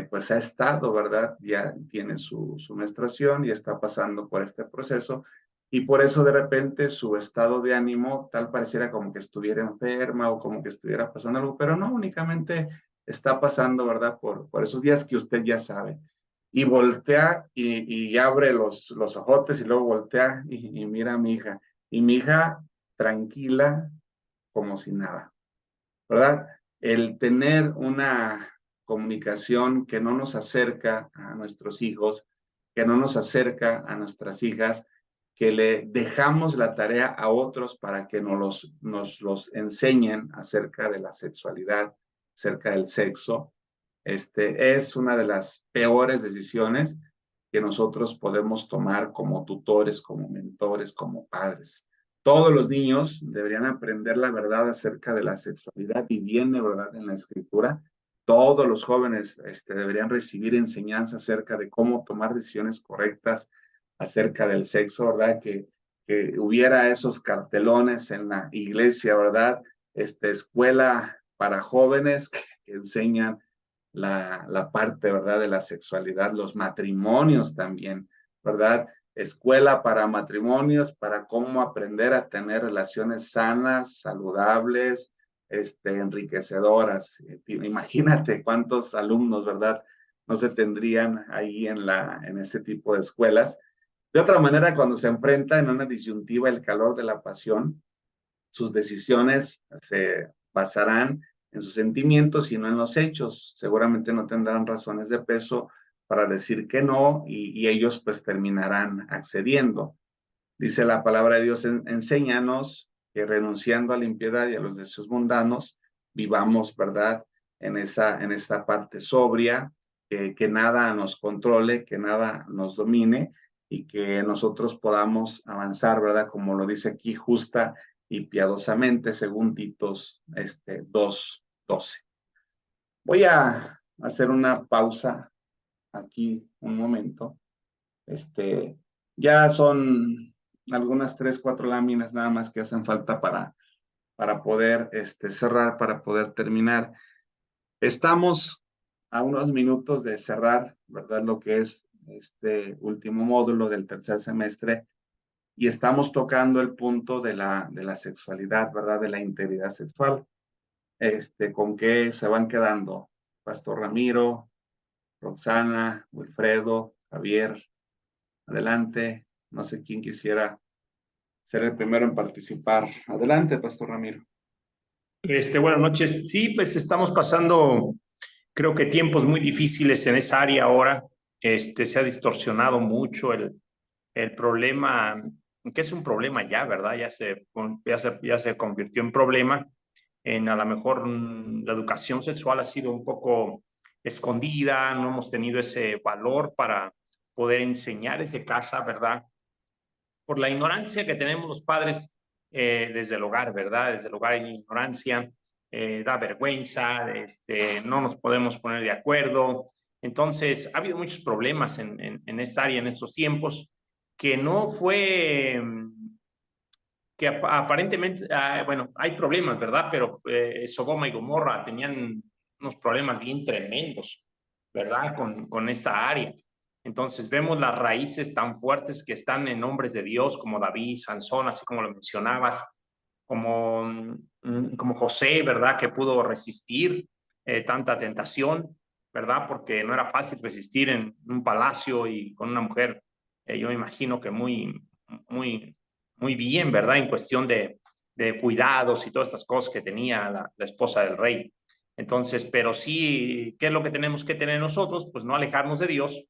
pues ha estado, ¿verdad? Ya tiene su menstruación y está pasando por este proceso. Y por eso de repente su estado de ánimo tal pareciera como que estuviera enferma o como que estuviera pasando algo, pero no, únicamente está pasando, ¿verdad? Por esos días que usted ya sabe. Y voltea y abre los ojotes y luego voltea y mira a mi hija. Y mi hija tranquila como si nada, ¿verdad? El tener una comunicación que no nos acerca a nuestros hijos, que no nos acerca a nuestras hijas, que le dejamos la tarea a otros para que nos los enseñen acerca de la sexualidad, acerca del sexo. Es una de las peores decisiones que nosotros podemos tomar como tutores, como mentores, como padres. Todos los niños deberían aprender la verdad acerca de la sexualidad y viene, ¿verdad?, en la escritura. Todos los jóvenes deberían recibir enseñanza acerca de cómo tomar decisiones correctas acerca del sexo, ¿verdad? Que hubiera esos cartelones en la iglesia, ¿verdad? Escuela para jóvenes que enseñan la parte, ¿verdad?, de la sexualidad, los matrimonios también, ¿verdad? Escuela para matrimonios, para cómo aprender a tener relaciones sanas, saludables, enriquecedoras. Imagínate cuántos alumnos, ¿verdad?, no se tendrían ahí en ese tipo de escuelas. De otra manera, cuando se enfrenta en una disyuntiva el calor de la pasión, sus decisiones se basarán en sus sentimientos y no en los hechos. Seguramente no tendrán razones de peso para decir que no y ellos pues terminarán accediendo. Dice la palabra de Dios, enséñanos que renunciando a la impiedad y a los deseos mundanos, vivamos, ¿verdad?, en esta parte sobria, que nada nos controle, que nada nos domine y que nosotros podamos avanzar, ¿verdad?, como lo dice aquí, justa y piadosamente, según Titos 2:12. Voy a hacer una pausa aquí un momento. Ya son algunas 3, 4 láminas nada más que hacen falta para poder cerrar, para poder terminar. Estamos a unos minutos de cerrar, ¿verdad?, lo que es este último módulo del tercer semestre y estamos tocando el punto de la sexualidad, ¿verdad?, de la integridad sexual. ¿Con qué se van quedando? Pastor Ramiro, Roxana, Wilfredo, Javier, adelante. No sé quién quisiera ser el primero en participar. Adelante, Pastor Ramiro. Buenas noches. Sí, pues estamos pasando, creo que tiempos muy difíciles en esa área ahora. Se ha distorsionado mucho el problema, que es un problema ya, ¿verdad? Ya se convirtió en problema. A lo mejor la educación sexual ha sido un poco escondida, no hemos tenido ese valor para poder enseñar desde casa, ¿verdad? Por la ignorancia que tenemos los padres desde el hogar, ¿verdad? Desde el hogar hay ignorancia, da vergüenza, no nos podemos poner de acuerdo. Entonces, ha habido muchos problemas en esta área en estos tiempos que no fue, que aparentemente, bueno, hay problemas, ¿verdad? Pero Sodoma y Gomorra tenían unos problemas bien tremendos, ¿verdad? Con esta área. Entonces vemos las raíces tan fuertes que están en hombres de Dios como David, Sansón, así como lo mencionabas, como José, ¿verdad? Que pudo resistir tanta tentación, ¿verdad? Porque no era fácil resistir en un palacio y con una mujer, yo me imagino que muy bien, ¿verdad? En cuestión de cuidados y todas estas cosas que tenía la esposa del rey. Entonces, pero sí, ¿qué es lo que tenemos que tener nosotros? Pues no alejarnos de Dios,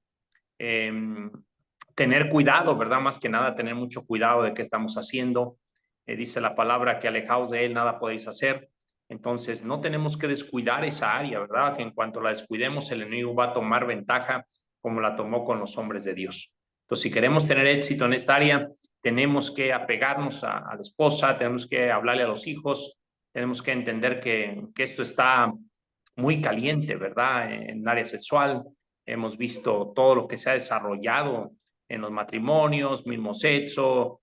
tener cuidado, ¿verdad? Más que nada, tener mucho cuidado de qué estamos haciendo. Dice la palabra que alejaos de él nada podéis hacer. Entonces, no tenemos que descuidar esa área, ¿verdad? Que en cuanto la descuidemos, el enemigo va a tomar ventaja como la tomó con los hombres de Dios. Entonces, si queremos tener éxito en esta área, tenemos que apegarnos a la esposa, tenemos que hablarle a los hijos, tenemos que entender que esto está muy caliente, ¿verdad? En el área sexual. Hemos visto todo lo que se ha desarrollado en los matrimonios, mismo sexo,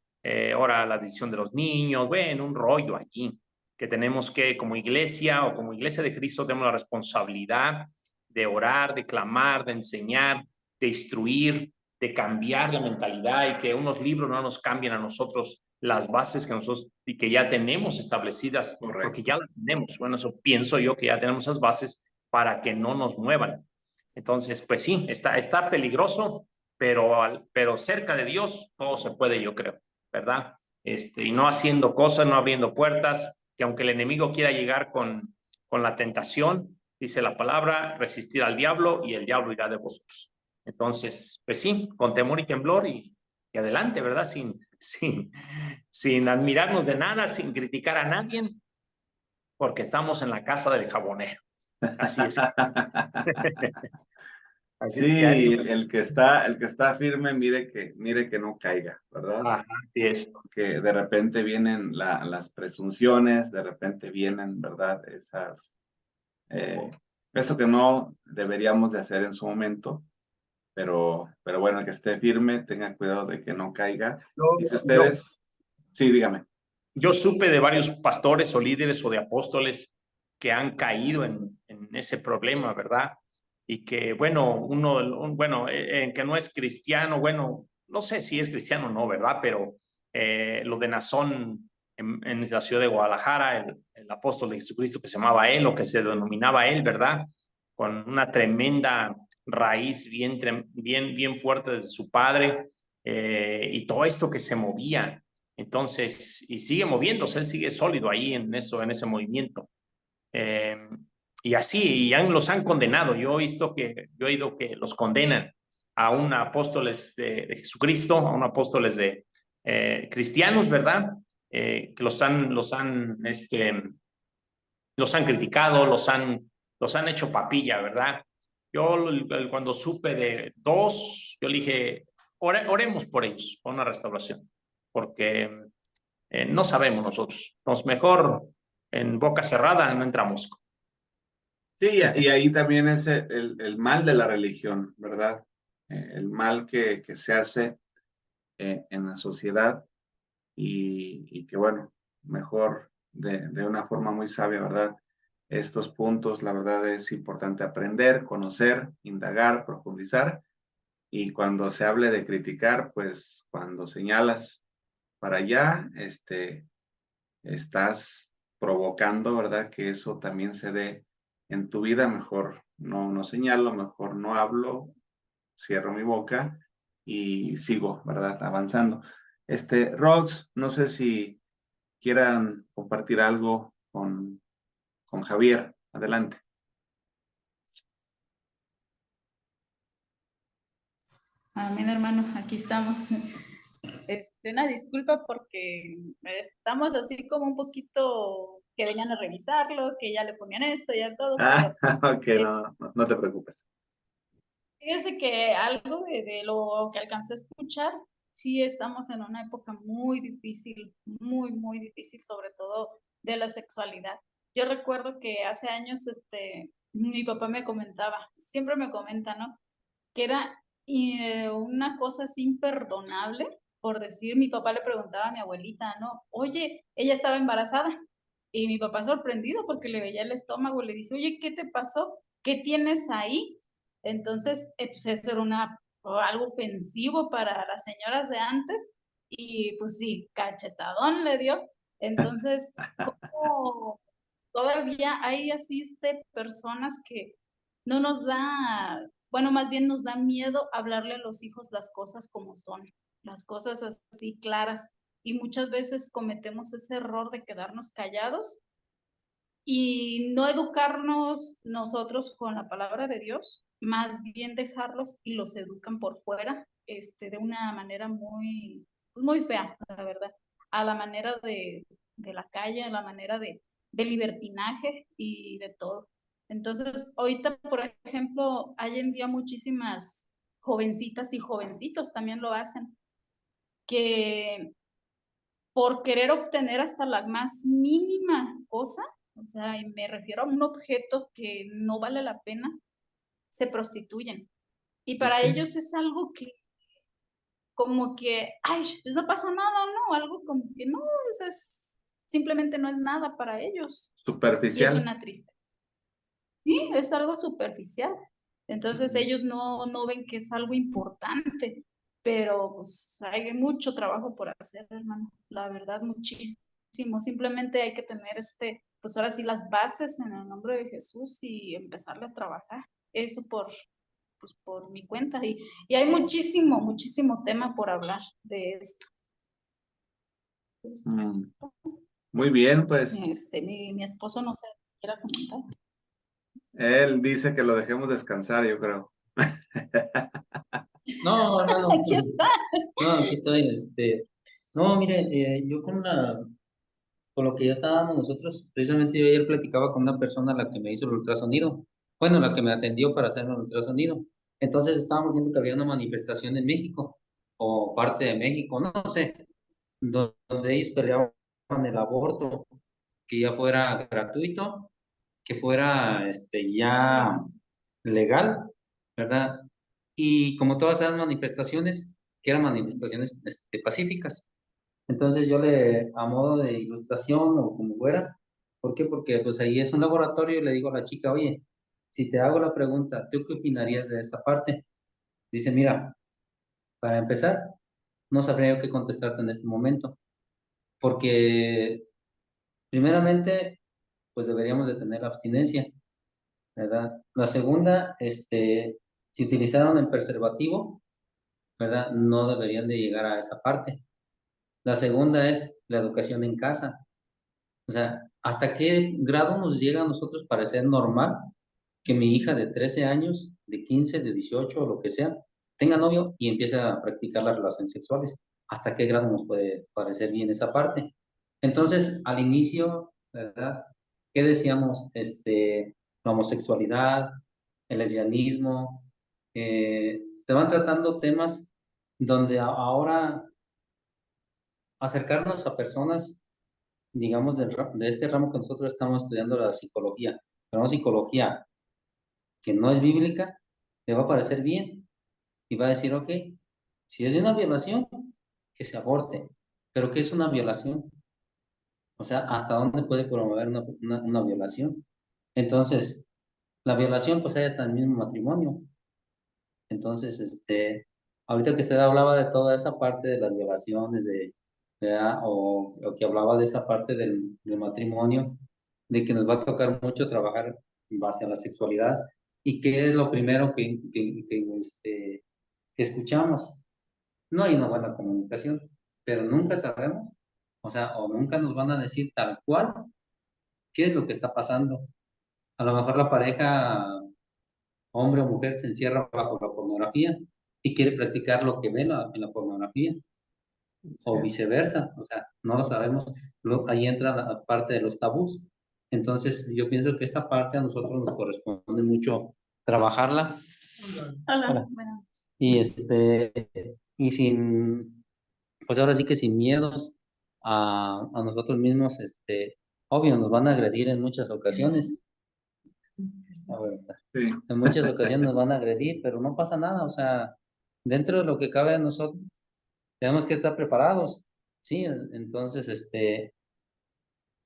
ahora la decisión de los niños, bueno, un rollo allí que tenemos que, como iglesia o como iglesia de Cristo, tenemos la responsabilidad de orar, de clamar, de enseñar, de instruir, de cambiar la mentalidad y que unos libros no nos cambien a nosotros las bases que nosotros y que ya tenemos establecidas. Correcto. Porque ya las tenemos. Bueno, eso pienso yo, que ya tenemos esas bases para que no nos muevan. Entonces, pues sí, está peligroso, pero cerca de Dios todo se puede, yo creo, ¿verdad? Y no haciendo cosas, no abriendo puertas, que aunque el enemigo quiera llegar con la tentación, dice la palabra, resistir al diablo y el diablo irá de vosotros. Entonces, pues sí, con temor y temblor y adelante, ¿verdad? Sin admirarnos de nada, sin criticar a nadie, porque estamos en la casa del jabonero. Así es. Así es que Sí, ánimo. el que está firme, mire que no caiga, ¿verdad? Ajá, así es. Que de repente vienen las presunciones, de repente vienen, ¿verdad? Eso que no deberíamos de hacer en su momento, pero bueno, el que esté firme, tenga cuidado de que no caiga. Y si Yo, ustedes, sí, dígame. yo supe de varios pastores o líderes o de apóstoles que han caído en ese problema, ¿verdad? Y que, bueno, que no es cristiano, bueno, no sé si es cristiano o no, ¿verdad? Pero lo de Nazón en la ciudad de Guadalajara, el apóstol de Jesucristo que se llamaba él o que se denominaba él, ¿verdad? Con una tremenda raíz bien fuerte desde su padre y todo esto que se movía. Entonces, y sigue moviéndose, él sigue sólido ahí en ese movimiento. Eh, y así, los han condenado. Yo he oído que los condenan a un apóstoles de Jesucristo, a un apóstoles de cristianos, ¿verdad? Que los han criticado, los han hecho papilla, ¿verdad? Yo cuando supe de dos, yo le dije, oremos por ellos, por una restauración, porque no sabemos nosotros. Entonces, mejor en boca cerrada no entramos. Sí, y ahí también es el mal de la religión, ¿verdad? El mal que se hace en la sociedad y que bueno, mejor de una forma muy sabia, ¿verdad? Estos puntos, la verdad es importante aprender, conocer, indagar, profundizar y cuando se hable de criticar, pues cuando señalas para allá, estás provocando, ¿verdad? Que eso también se dé en tu vida, mejor no señalo, mejor no hablo, cierro mi boca y sigo, ¿verdad? Avanzando. Rox, no sé si quieran compartir algo con Javier. Adelante. Amén, hermano, aquí estamos. Una disculpa porque estamos así como un poquito que venían a revisarlo, que ya le ponían esto, ya todo, Ah, pero ok, no te preocupes. fíjese que algo de lo que alcancé a escuchar, sí estamos en una época muy difícil, muy difícil, sobre todo de la sexualidad. Yo recuerdo que hace años, mi papá me comentaba, siempre me comenta, ¿no? Que era una cosa así imperdonable, por decir, mi papá le preguntaba a mi abuelita, ¿no? Oye, ella estaba embarazada y mi papá sorprendido porque le veía el estómago, le dice, oye, ¿qué te pasó? ¿Qué tienes ahí? Entonces, pues eso era algo ofensivo para las señoras de antes y pues sí, cachetadón le dio. Entonces, ¿cómo todavía hay así personas que no nos da, bueno, más bien nos da miedo hablarle a los hijos las cosas como son, las cosas así claras? Y muchas veces cometemos ese error de quedarnos callados y no educarnos nosotros con la palabra de Dios, más bien dejarlos y los educan por fuera, de una manera muy fea, la verdad, a la manera de la calle, a la manera de libertinaje y de todo. Entonces, ahorita, por ejemplo, hay en día muchísimas jovencitas y jovencitos también lo hacen, que por querer obtener hasta la más mínima cosa, o sea, y me refiero a un objeto que no vale la pena, se prostituyen. Y Pues para sí, ellos es algo que, como que, ay, pues no pasa nada, ¿no? Algo como que no, eso simplemente no es nada para ellos. Y es superficial. una tristeza. Sí, es algo superficial. Entonces Ujú. ellos no ven que es algo importante, pero pues hay mucho trabajo por hacer, hermano. La verdad, muchísimo. Simplemente hay que tener pues ahora sí las bases en el nombre de Jesús y empezarle a trabajar. Eso pues por mi cuenta. Y hay muchísimo tema por hablar de esto. Mm, muy bien, pues Mi esposo no sé, quiera comentar. él dice que lo dejemos descansar, yo creo. No, hermano. Aquí está. No, aquí estoy. No, mire, yo con lo que ya estábamos nosotros, precisamente yo ayer platicaba con una persona la que me hizo el ultrasonido. Bueno, la que me atendió para hacerme el ultrasonido. Entonces estábamos viendo que había una manifestación en México, o parte de México, no sé, donde ellos peleaban el aborto, que ya fuera gratuito, que fuera ya legal, ¿verdad? Y como todas esas manifestaciones, que eran manifestaciones pacíficas. Entonces yo a modo de ilustración o como fuera, ¿por qué? Porque pues ahí es un laboratorio y le digo a la chica, oye, si te hago la pregunta, ¿tú qué opinarías de esta parte? Dice, mira, para empezar, no sabría yo qué contestarte en este momento, porque primeramente, pues deberíamos de tener la abstinencia, ¿verdad? La segunda, si utilizaron el preservativo, ¿verdad? No deberían de llegar a esa parte. La segunda es la educación en casa. O sea, ¿hasta qué grado nos llega a nosotros parecer normal que mi hija de 13 años, de 15, de 18 o lo que sea, tenga novio y empiece a practicar las relaciones sexuales? ¿Hasta qué grado nos puede parecer bien esa parte? Entonces, al inicio, ¿verdad? ¿Qué decíamos? La homosexualidad, el lesbianismo, se van tratando temas donde ahora acercarnos a personas, digamos, de este ramo que nosotros estamos estudiando, la psicología, pero una psicología que no es bíblica, le va a parecer bien y va a decir, ok, si es de una violación, que se aborte, pero ¿qué es una violación? O sea, ¿hasta dónde puede promover una violación? Entonces, la violación, pues hay hasta el mismo matrimonio. Entonces, ahorita que se hablaba de toda esa parte de las violaciones, ¿verdad? O que hablaba de esa parte del matrimonio, de que nos va a tocar mucho trabajar en base a la sexualidad. ¿Y qué es lo primero que escuchamos? No hay una buena comunicación, pero nunca sabemos, o sea, o nunca nos van a decir tal cual qué es lo que está pasando. A lo mejor la pareja, hombre o mujer, se encierra bajo la pornografía y quiere practicar lo que ve en la pornografía, o viceversa, o sea, no lo sabemos. Ahí entra la parte de los tabús. Entonces, yo pienso que esa parte a nosotros nos corresponde mucho trabajarla. Hola, Hola. bueno. Y y sin, pues ahora sí que sin miedos a nosotros mismos, obvio, nos van a agredir en muchas ocasiones. La verdad. Sí. En muchas ocasiones nos van a agredir, pero no pasa nada, o sea, dentro de lo que cabe de nosotros, tenemos que estar preparados, ¿sí? Entonces,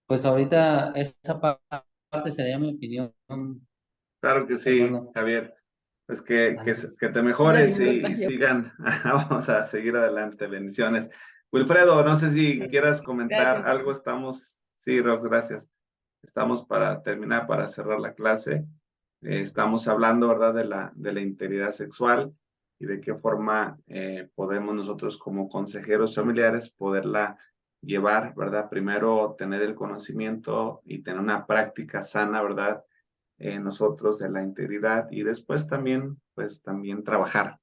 pues ahorita esa parte sería mi opinión, Claro que sí, hermano. Javier. Pues que te Una mejores y disculpa, yo. sigan. Vamos a seguir adelante. Bendiciones. Wilfredo, no sé si quieras comentar Gracias. algo. Sí, Rox, gracias. Estamos para terminar, para cerrar la clase. Estamos hablando, ¿verdad?, de la integridad sexual y de qué forma podemos nosotros como consejeros familiares poderla llevar, ¿verdad? Primero tener el conocimiento y tener una práctica sana, ¿verdad? Nosotros de la integridad y después también, pues también trabajar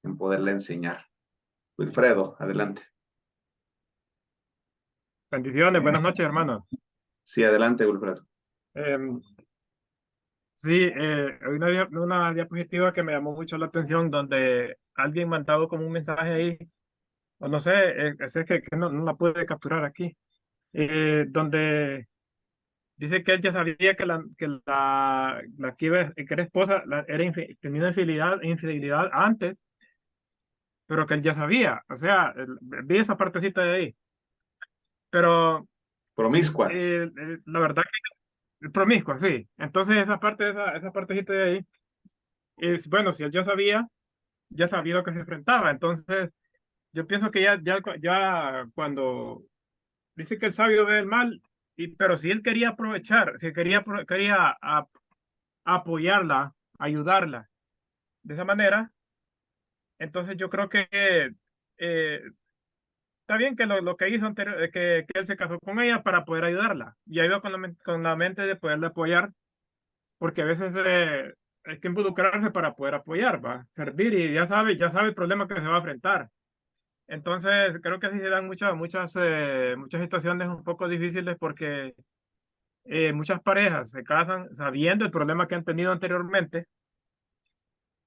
en poderle enseñar. Wilfredo, adelante. Bendiciones, buenas noches, hermano. Sí, adelante, Wilfredo. Sí, hay una diapositiva que me llamó mucho la atención donde alguien mandado como un mensaje ahí, o no sé, es que no la pude capturar aquí, donde dice que él ya sabía la que era esposa tenía una infidelidad antes, pero que él ya sabía, o sea, vi esa partecita de ahí, pero Promiscua. la verdad que promiscua, sí. Entonces esa partecita de ahí es, bueno, si él ya sabía lo que se enfrentaba. Entonces, yo pienso que ya cuando dice que el sabio ve el mal, pero si él quería aprovechar, si quería apoyarla, ayudarla de esa manera, entonces yo creo que está bien que lo que hizo que él se casó con ella para poder ayudarla. Y ayudó con la mente de poderla apoyar, porque a veces hay que involucrarse para poder apoyar, va, servir y ya sabe el problema que se va a enfrentar. Entonces, creo que así se dan muchas situaciones un poco difíciles porque muchas parejas se casan sabiendo el problema que han tenido anteriormente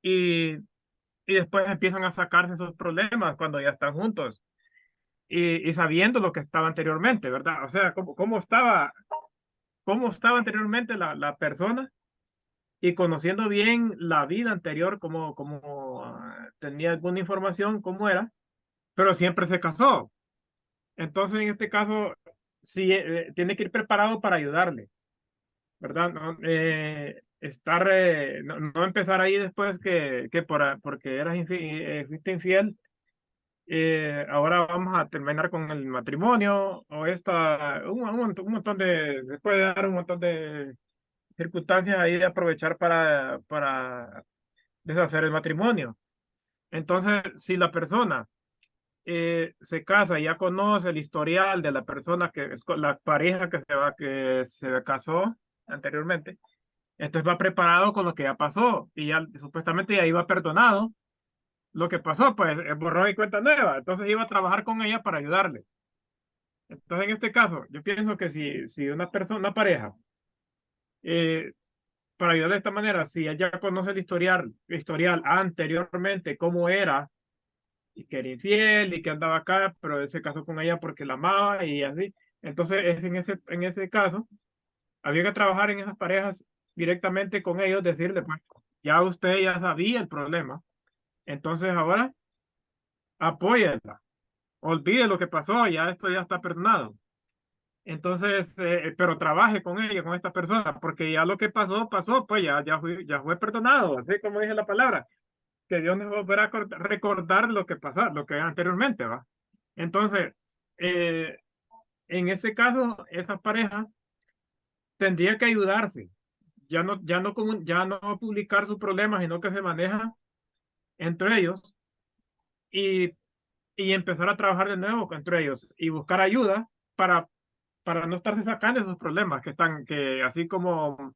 y, y después empiezan a sacarse esos problemas cuando ya están juntos y sabiendo lo que estaba anteriormente, ¿verdad? O sea, cómo estaba anteriormente la persona y conociendo bien la vida anterior, como tenía alguna información, cómo era, pero siempre se casó. Entonces, en este caso, sí, tiene que ir preparado para ayudarle, ¿verdad? No, no empezar ahí después porque fuiste infiel, ahora vamos a terminar con el matrimonio o un montón se puede dar un montón de circunstancias ahí de aprovechar para deshacer el matrimonio. Entonces, si la persona se casa y ya conoce el historial de la persona la pareja que se casó anteriormente, entonces va preparado con lo que ya pasó y ya supuestamente ya iba perdonado lo que pasó, pues borró y cuenta nueva, entonces iba a trabajar con ella para ayudarle. Entonces, en este caso, yo pienso que si una pareja, eh, para ayudarle de esta manera, si ella conoce el historial anteriormente, cómo era, y que era infiel y que andaba acá, pero él se casó con ella porque la amaba y así. Entonces, en ese caso, había que trabajar en esas parejas directamente con ellos, decirle, pues, ya usted ya sabía el problema, entonces ahora apóyenla, olvide lo que pasó, ya esto ya está perdonado. Entonces, pero trabaje con ella, con esta persona, porque ya lo que pasó, pasó, pues ya fue perdonado, así como dije la palabra, que Dios nos volverá a recordar lo que pasó, lo que anteriormente, ¿va? Entonces, eh, en ese caso, esa pareja tendría que ayudarse, ya no publicar sus problemas, sino que se maneja entre ellos y, y empezar a trabajar de nuevo entre ellos y buscar ayuda para no estarse sacando esos problemas que así como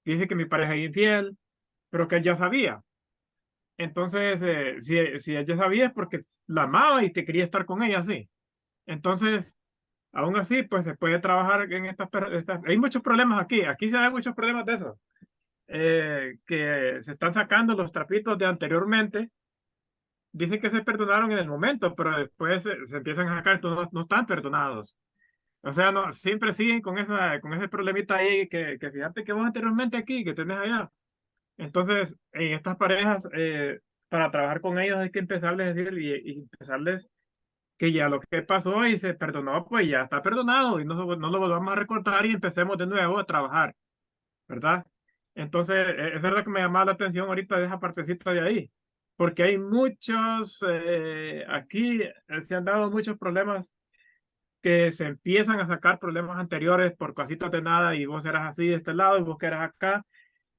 dice que mi pareja es infiel, pero que él ya sabía. Entonces, si ella sabía es porque la amaba y te quería estar con ella, sí. Entonces, aún así, pues se puede trabajar en hay muchos problemas aquí se hay muchos problemas de eso, que se están sacando los trapitos de anteriormente, dicen que se perdonaron en el momento, pero después se empiezan a sacar, entonces no están perdonados. O sea, no, siempre siguen con ese problemita ahí que fíjate que vos anteriormente aquí, que tenés allá. Entonces, en estas parejas, para trabajar con ellos hay que empezarles a decir y empezarles que ya lo que pasó y se perdonó, pues ya está perdonado y no lo volvamos a recordar y empecemos de nuevo a trabajar, ¿verdad? Entonces, eso es lo que me llamaba la atención ahorita de esa partecita de ahí, porque hay aquí se han dado muchos problemas que se empiezan a sacar problemas anteriores por cositas de nada y vos eras así de este lado y vos que eras acá.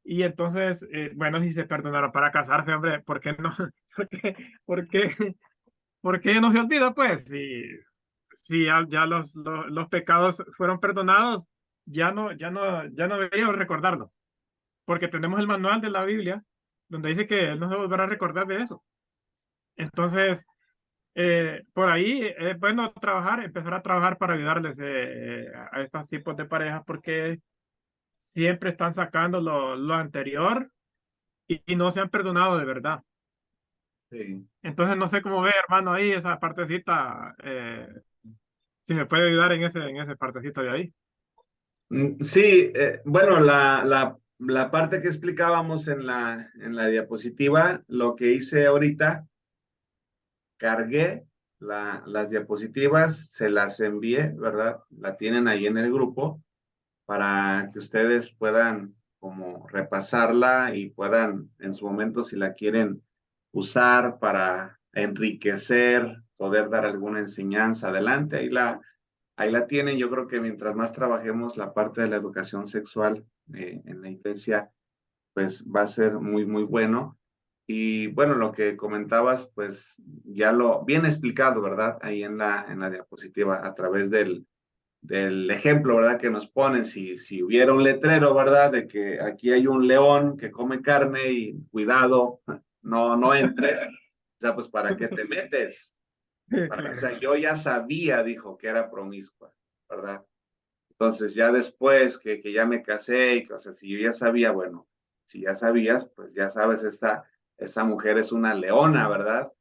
Y entonces, bueno, si se perdonaron para casarse, hombre, ¿por qué no? ¿Por qué, por qué, por qué no se olvida, pues? Si ya los pecados fueron perdonados, ya no deberíamos recordarlo, porque tenemos el manual de la Biblia donde dice que Él no se volverá a recordar de eso. Entonces, por ahí es bueno empezar a trabajar para ayudarles a estos tipos de parejas, porque siempre están sacando lo anterior y no se han perdonado de verdad. Sí. Entonces, no sé cómo ve, hermano, ahí esa partecita, si me puede ayudar en ese partecita de ahí. Sí, bueno, la parte que explicábamos en la diapositiva, lo que hice ahorita, cargué las diapositivas, se las envié, ¿verdad? La tienen ahí en el grupo para que ustedes puedan como repasarla y puedan en su momento, si la quieren usar para enriquecer, poder dar alguna enseñanza adelante, ahí la tienen. Yo creo que mientras más trabajemos la parte de la educación sexual en la iglesia, pues va a ser muy, muy bueno. Y bueno, lo que comentabas, pues ya lo bien explicado, ¿verdad? Ahí en la diapositiva, a través del del ejemplo, ¿verdad? Que nos ponen, si hubiera un letrero, ¿verdad? De que aquí hay un león que come carne y cuidado, no entres. O sea, pues, ¿para qué te metes? O sea, yo ya sabía, dijo, que era promiscua, ¿verdad? Entonces, ya después que ya me casé, y, o sea, si yo ya sabía, bueno, si ya sabías, pues ya sabes, esa mujer es una leona, ¿verdad?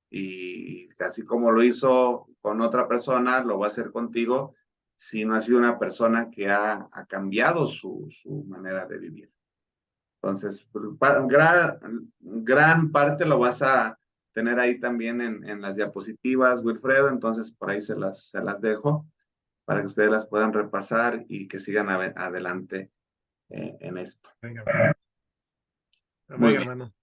Y así como lo hizo con otra persona, lo va a hacer contigo si no ha sido una persona que ha cambiado su manera de vivir. Entonces, gran parte lo vas a tener ahí también en las diapositivas, Wilfredo, entonces por ahí se las dejo para que ustedes las puedan repasar y que sigan adelante en esto. Venga, Muy bien. hermano.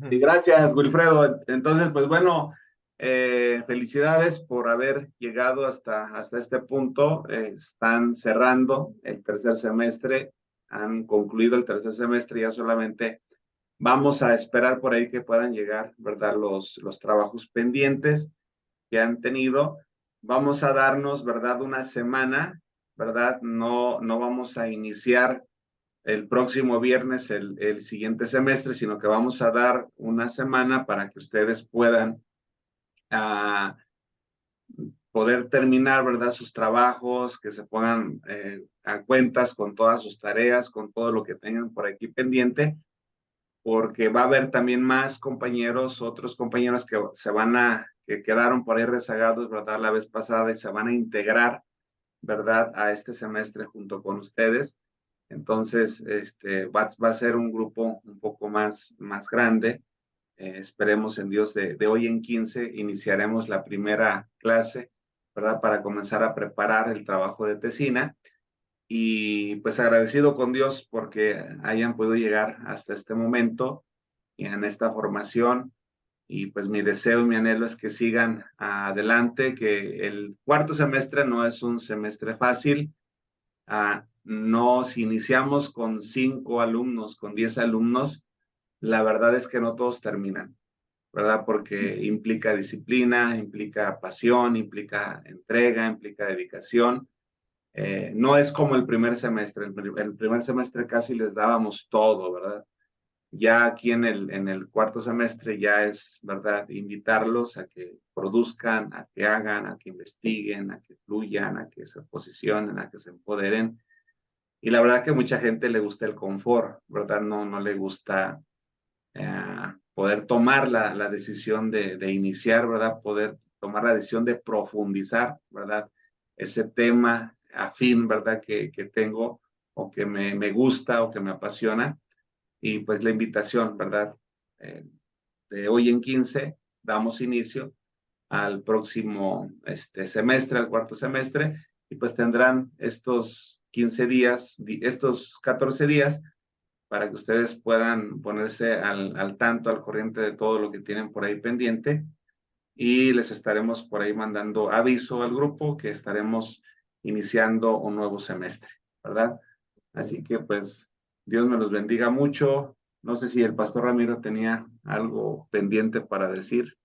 Y gracias, Wilfredo. Entonces, pues bueno, felicidades por haber llegado hasta este punto. Están cerrando el tercer semestre, han concluido el tercer semestre, ya solamente vamos a esperar por ahí que puedan llegar, ¿verdad? Los trabajos pendientes que han tenido. Vamos a darnos, ¿verdad? Una semana, ¿verdad? No vamos a iniciar el próximo viernes el siguiente semestre, sino que vamos a dar una semana para que ustedes puedan poder terminar, ¿verdad? Sus trabajos, que se pongan a cuentas con todas sus tareas, con todo lo que tengan por aquí pendiente, porque va a haber también más compañeros, otros compañeros que que quedaron por ahí rezagados, ¿verdad? La vez pasada y se van a integrar, ¿verdad? A este semestre junto con ustedes. Entonces, va a ser un grupo un poco más grande. Esperemos en Dios de hoy en 15 iniciaremos la primera clase, ¿verdad? Para comenzar a preparar el trabajo de tesina. Y pues agradecido con Dios porque hayan podido llegar hasta este momento y en esta formación. Y pues mi deseo y mi anhelo es que sigan adelante, que el cuarto semestre no es un semestre fácil. No, si iniciamos con 5 alumnos, con 10 alumnos, la verdad es que no todos terminan, ¿verdad? Porque implica disciplina, implica pasión, implica entrega, implica dedicación. No es como el primer semestre. El primer semestre casi les dábamos todo, ¿verdad? Ya aquí en el cuarto semestre ya es, ¿verdad? Invitarlos a que produzcan, a que hagan, a que investiguen, a que fluyan, a que se posicionen, a que se empoderen. Y la verdad que mucha gente le gusta el confort, ¿verdad? No le gusta poder tomar la decisión de iniciar, ¿verdad? Poder tomar la decisión de profundizar, ¿verdad? Ese tema afín, ¿verdad? Que tengo o que me gusta o que me apasiona. Y pues la invitación, ¿verdad? De hoy en 15 damos inicio al próximo semestre, al cuarto semestre, y pues tendrán estos 15 días, estos 14 días para que ustedes puedan ponerse al tanto, al corriente de todo lo que tienen por ahí pendiente y les estaremos por ahí mandando aviso al grupo que estaremos iniciando un nuevo semestre, ¿verdad? Así que pues Dios me los bendiga mucho. No sé si el pastor Ramiro tenía algo pendiente para decir.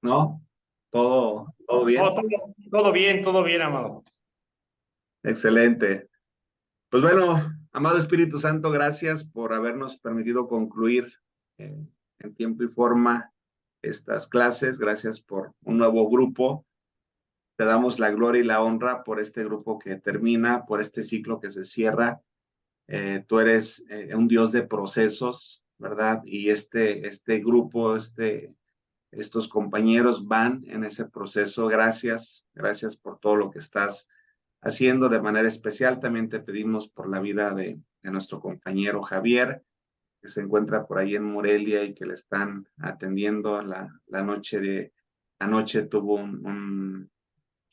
¿No? ¿Todo bien? No, todo bien, amado. Excelente. Pues bueno, amado Espíritu Santo, gracias por habernos permitido concluir en tiempo y forma estas clases. Gracias por un nuevo grupo. Te damos la gloria y la honra por este grupo que termina, por este ciclo que se cierra. Tú eres un Dios de procesos, ¿verdad? Y este grupo, estos compañeros van en ese proceso. Gracias por todo lo que estás haciendo de manera especial. También te pedimos por la vida de nuestro compañero Javier, que se encuentra por ahí en Morelia y que le están atendiendo la noche anoche tuvo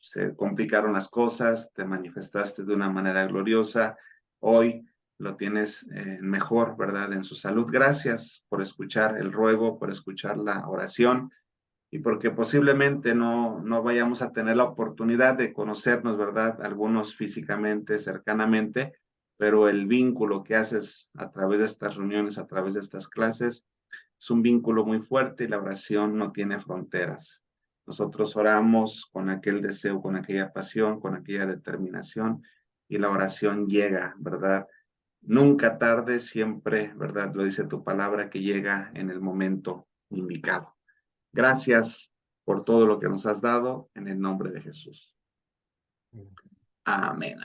se complicaron las cosas, te manifestaste de una manera gloriosa. Hoy lo tienes mejor, ¿verdad? En su salud. Gracias por escuchar el ruego, por escuchar la oración y porque posiblemente no vayamos a tener la oportunidad de conocernos, ¿verdad? Algunos físicamente, cercanamente, pero el vínculo que haces a través de estas reuniones, a través de estas clases, es un vínculo muy fuerte y la oración no tiene fronteras. Nosotros oramos con aquel deseo, con aquella pasión, con aquella determinación, y la oración llega, ¿verdad? Nunca tarde, siempre, ¿verdad? Lo dice tu palabra, que llega en el momento indicado. Gracias por todo lo que nos has dado, en el nombre de Jesús. Amén.